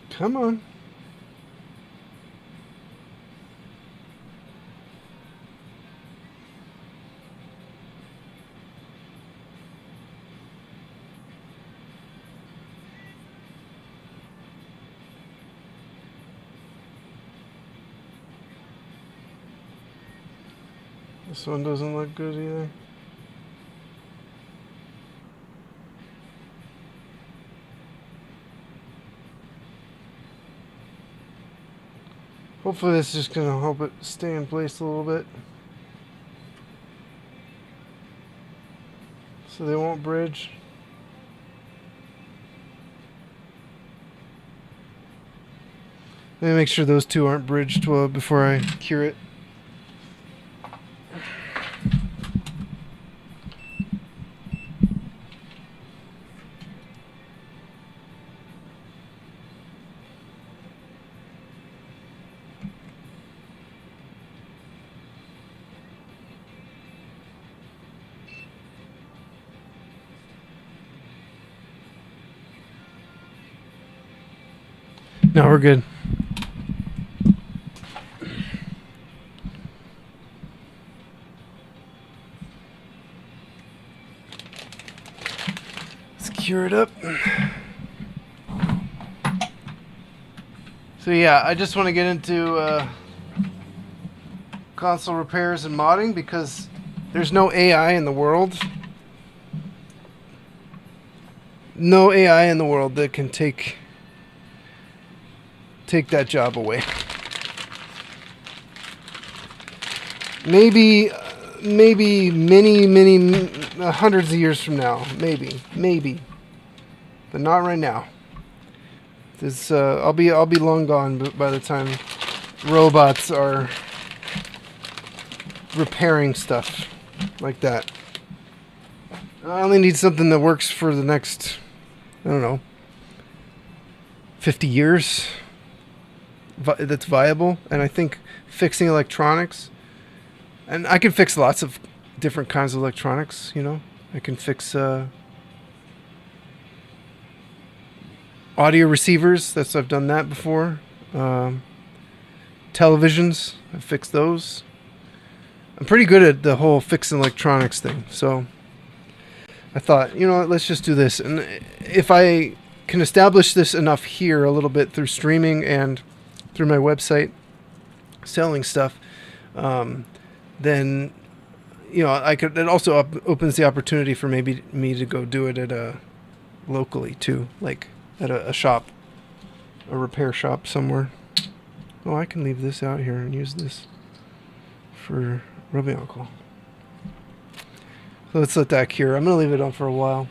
Come on. This one doesn't look good either. Hopefully this is just going to help it stay in place a little bit. So they won't bridge. Let me make sure those two aren't bridged well before I cure it. No, we're good. Let's cure it up. So yeah, I just want to get into console repairs and modding because there's no AI in the world. No AI in the world that can take that job away. Maybe many hundreds of years from now, maybe, but not right now. This I'll be long gone by the time robots are repairing stuff like that. I only need something that works for the next, I don't know, 50 years. That's viable, and I think fixing electronics, and I can fix lots of different kinds of electronics, you know. I can fix audio receivers. I've done that before. Televisions, I've fixed those. I'm pretty good at the whole fixing electronics thing, so I thought, you know what, let's just do this. And if I can establish this enough here a little bit through streaming and through my website, selling stuff, then, you know, I could. It also opens the opportunity for maybe me to go do it at locally too, like at a shop, a repair shop somewhere. Oh, I can leave this out here and use this for rubbing alcohol. So let's let that cure. I'm gonna leave it on for a while.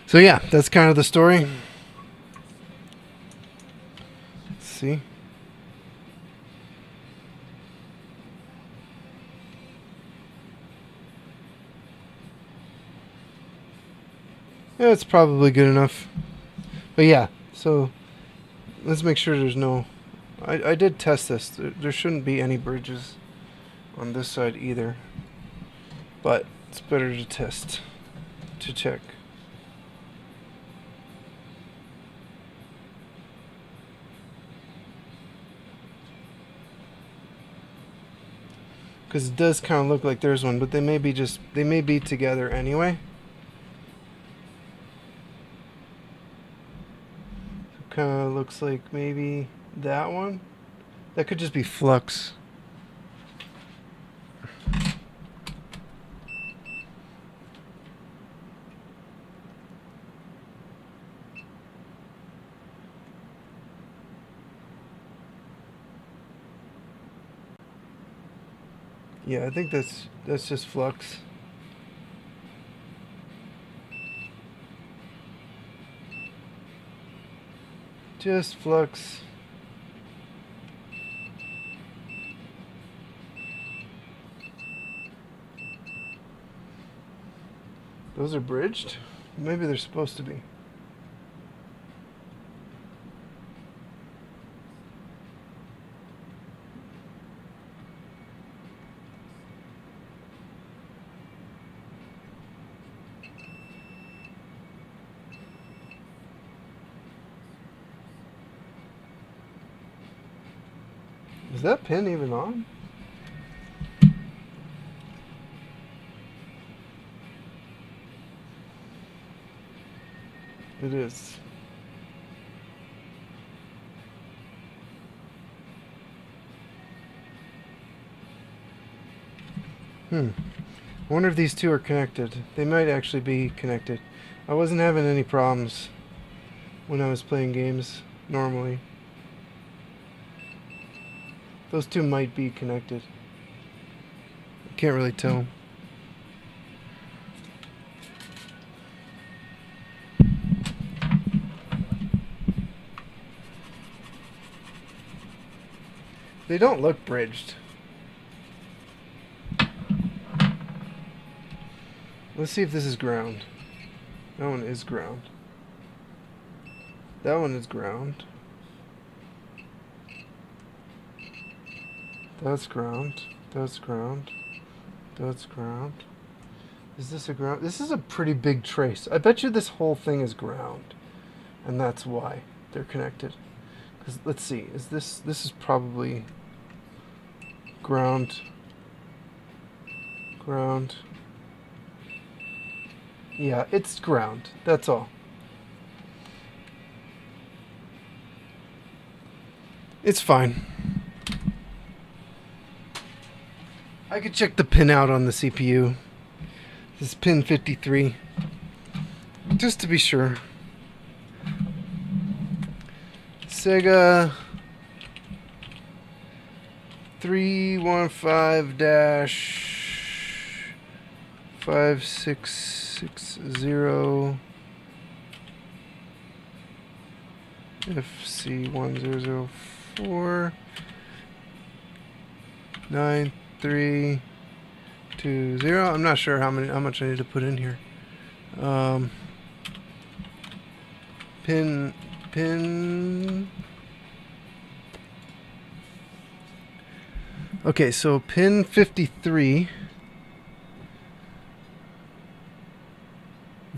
So yeah, that's kind of the story. Let's see. Yeah, it's probably good enough. But yeah, so let's make sure there's no... I did test this. There shouldn't be any bridges on this side either. But it's better to test, to check. Because it does kind of look like there's one, but they may be together anyway. Kind of looks like maybe that one. That could just be flux. Yeah, I think that's just flux. Just flux. Those are bridged? Maybe they're supposed to be. Is that pin even on? It is. I wonder if these two are connected. They might actually be connected. I wasn't having any problems when I was playing games normally. Those two might be connected. I can't really tell. They don't look bridged. Let's see if this is ground. That one is ground. That one is ground. That's ground. That's ground. That's ground. Is this a ground? This is a pretty big trace. I bet you this whole thing is ground. And that's why they're connected. Because let's see. Is this is probably ground. Ground. Yeah, it's ground. That's all. It's fine. I could check the pin out on the CPU. This is pin 53. Just to be sure. Sega 315-5660 FC1004 9320. I'm not sure how much I need to put in here. Pin. Okay, so pin 53.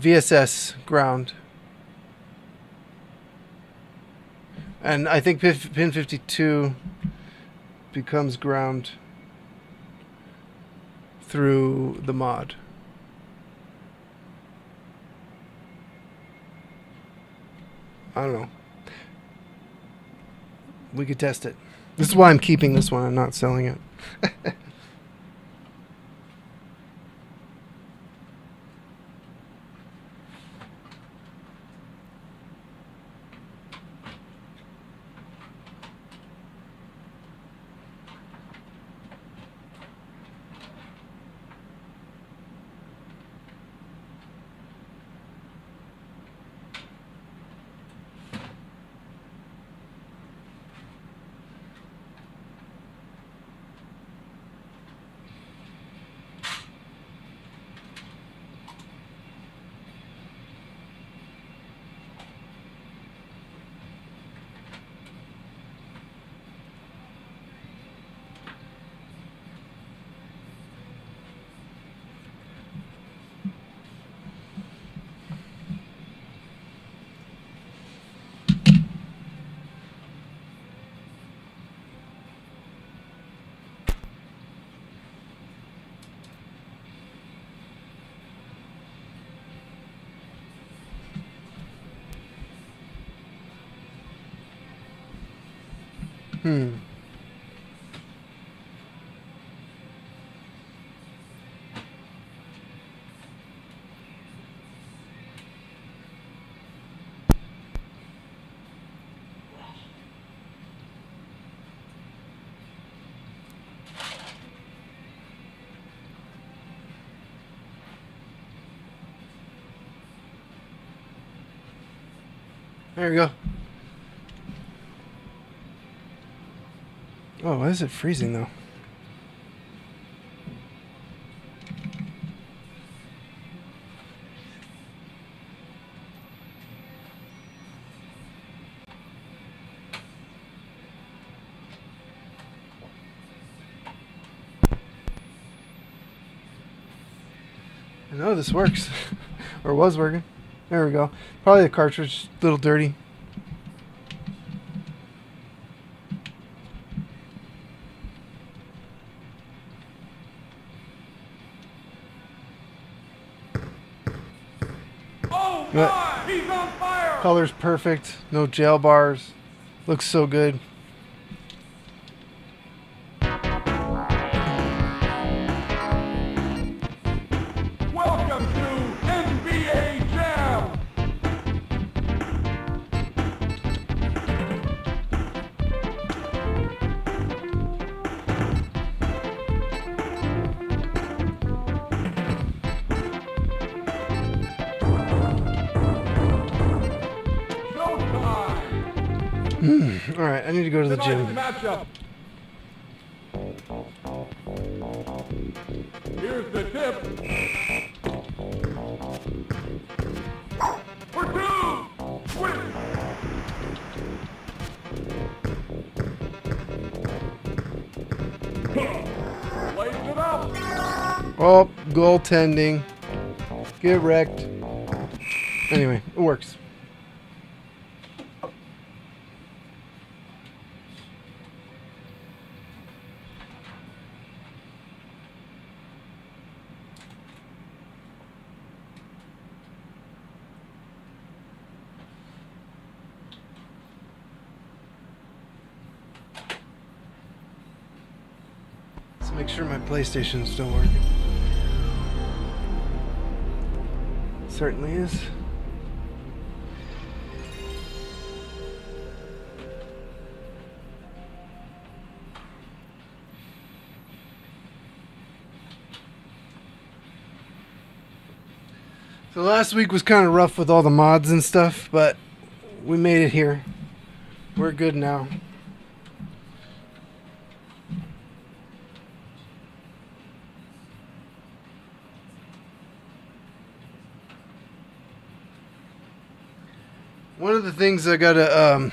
VSS ground. And I think pin 52 becomes ground through the mod. I don't know. We could test it. This is why I'm keeping this one. I'm not selling it. There we go. Oh, why is it freezing though? I know this works. Or was working. There we go. Probably the cartridge a little dirty. But color's perfect. No gel bars. Looks so good. Welcome to NBA Jam. All right, I need to go to the gym. Matchup. Here's the tip. For two. Win. Lays it up. Oh, goaltending. Get wrecked. Anyway, it works. Let's make sure my PlayStation's still working. Certainly is. So last week was kind of rough with all the mods and stuff, but we made it here. We're good now. One of the things I gotta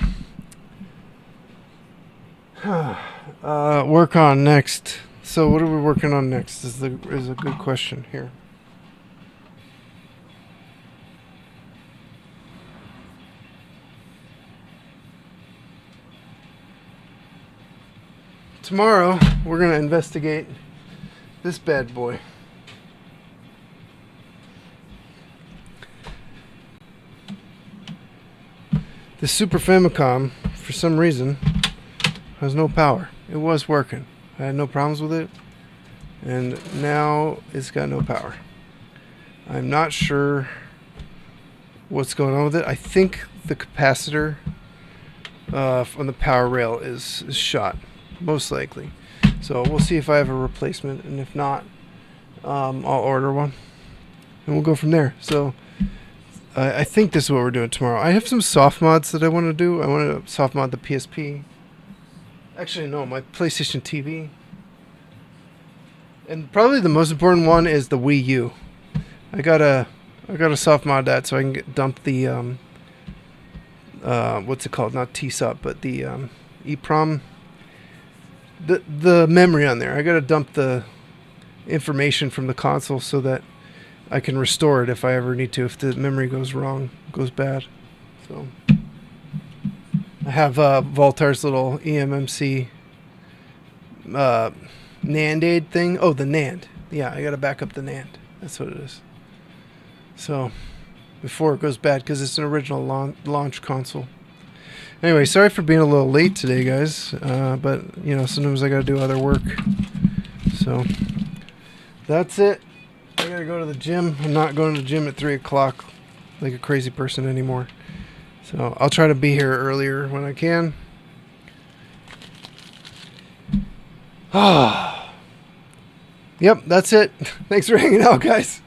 work on next. So what are we working on next? Is a good question here. Tomorrow we're gonna investigate this bad boy. The Super Famicom, for some reason, has no power. It was working. I had no problems with it. And now it's got no power. I'm not sure what's going on with it. I think the capacitor on the power rail is shot, most likely. So we'll see if I have a replacement. And if not, I'll order one. And we'll go from there. So I think this is what we're doing tomorrow. I have some soft mods that I want to do. I want to soft mod the PSP. Actually, no, my PlayStation TV. And probably the most important one is the Wii U. I gotta soft mod that so I can dump the what's it called? Not TSUP, but the EEPROM. The memory on there. I gotta dump the information from the console so that I can restore it if I ever need to, if the memory goes wrong, goes bad. So I have Voltar's little eMMC NAND aid thing. Oh, the NAND. Yeah, I gotta back up the NAND. That's what it is. So before it goes bad, because it's an original launch console. Anyway, sorry for being a little late today, guys. But you know, sometimes I gotta do other work. So that's it. I gotta go to the gym. I'm not going to the gym at 3 o'clock like a crazy person anymore. So I'll try to be here earlier when I can. Yep, that's it. Thanks for hanging out, guys.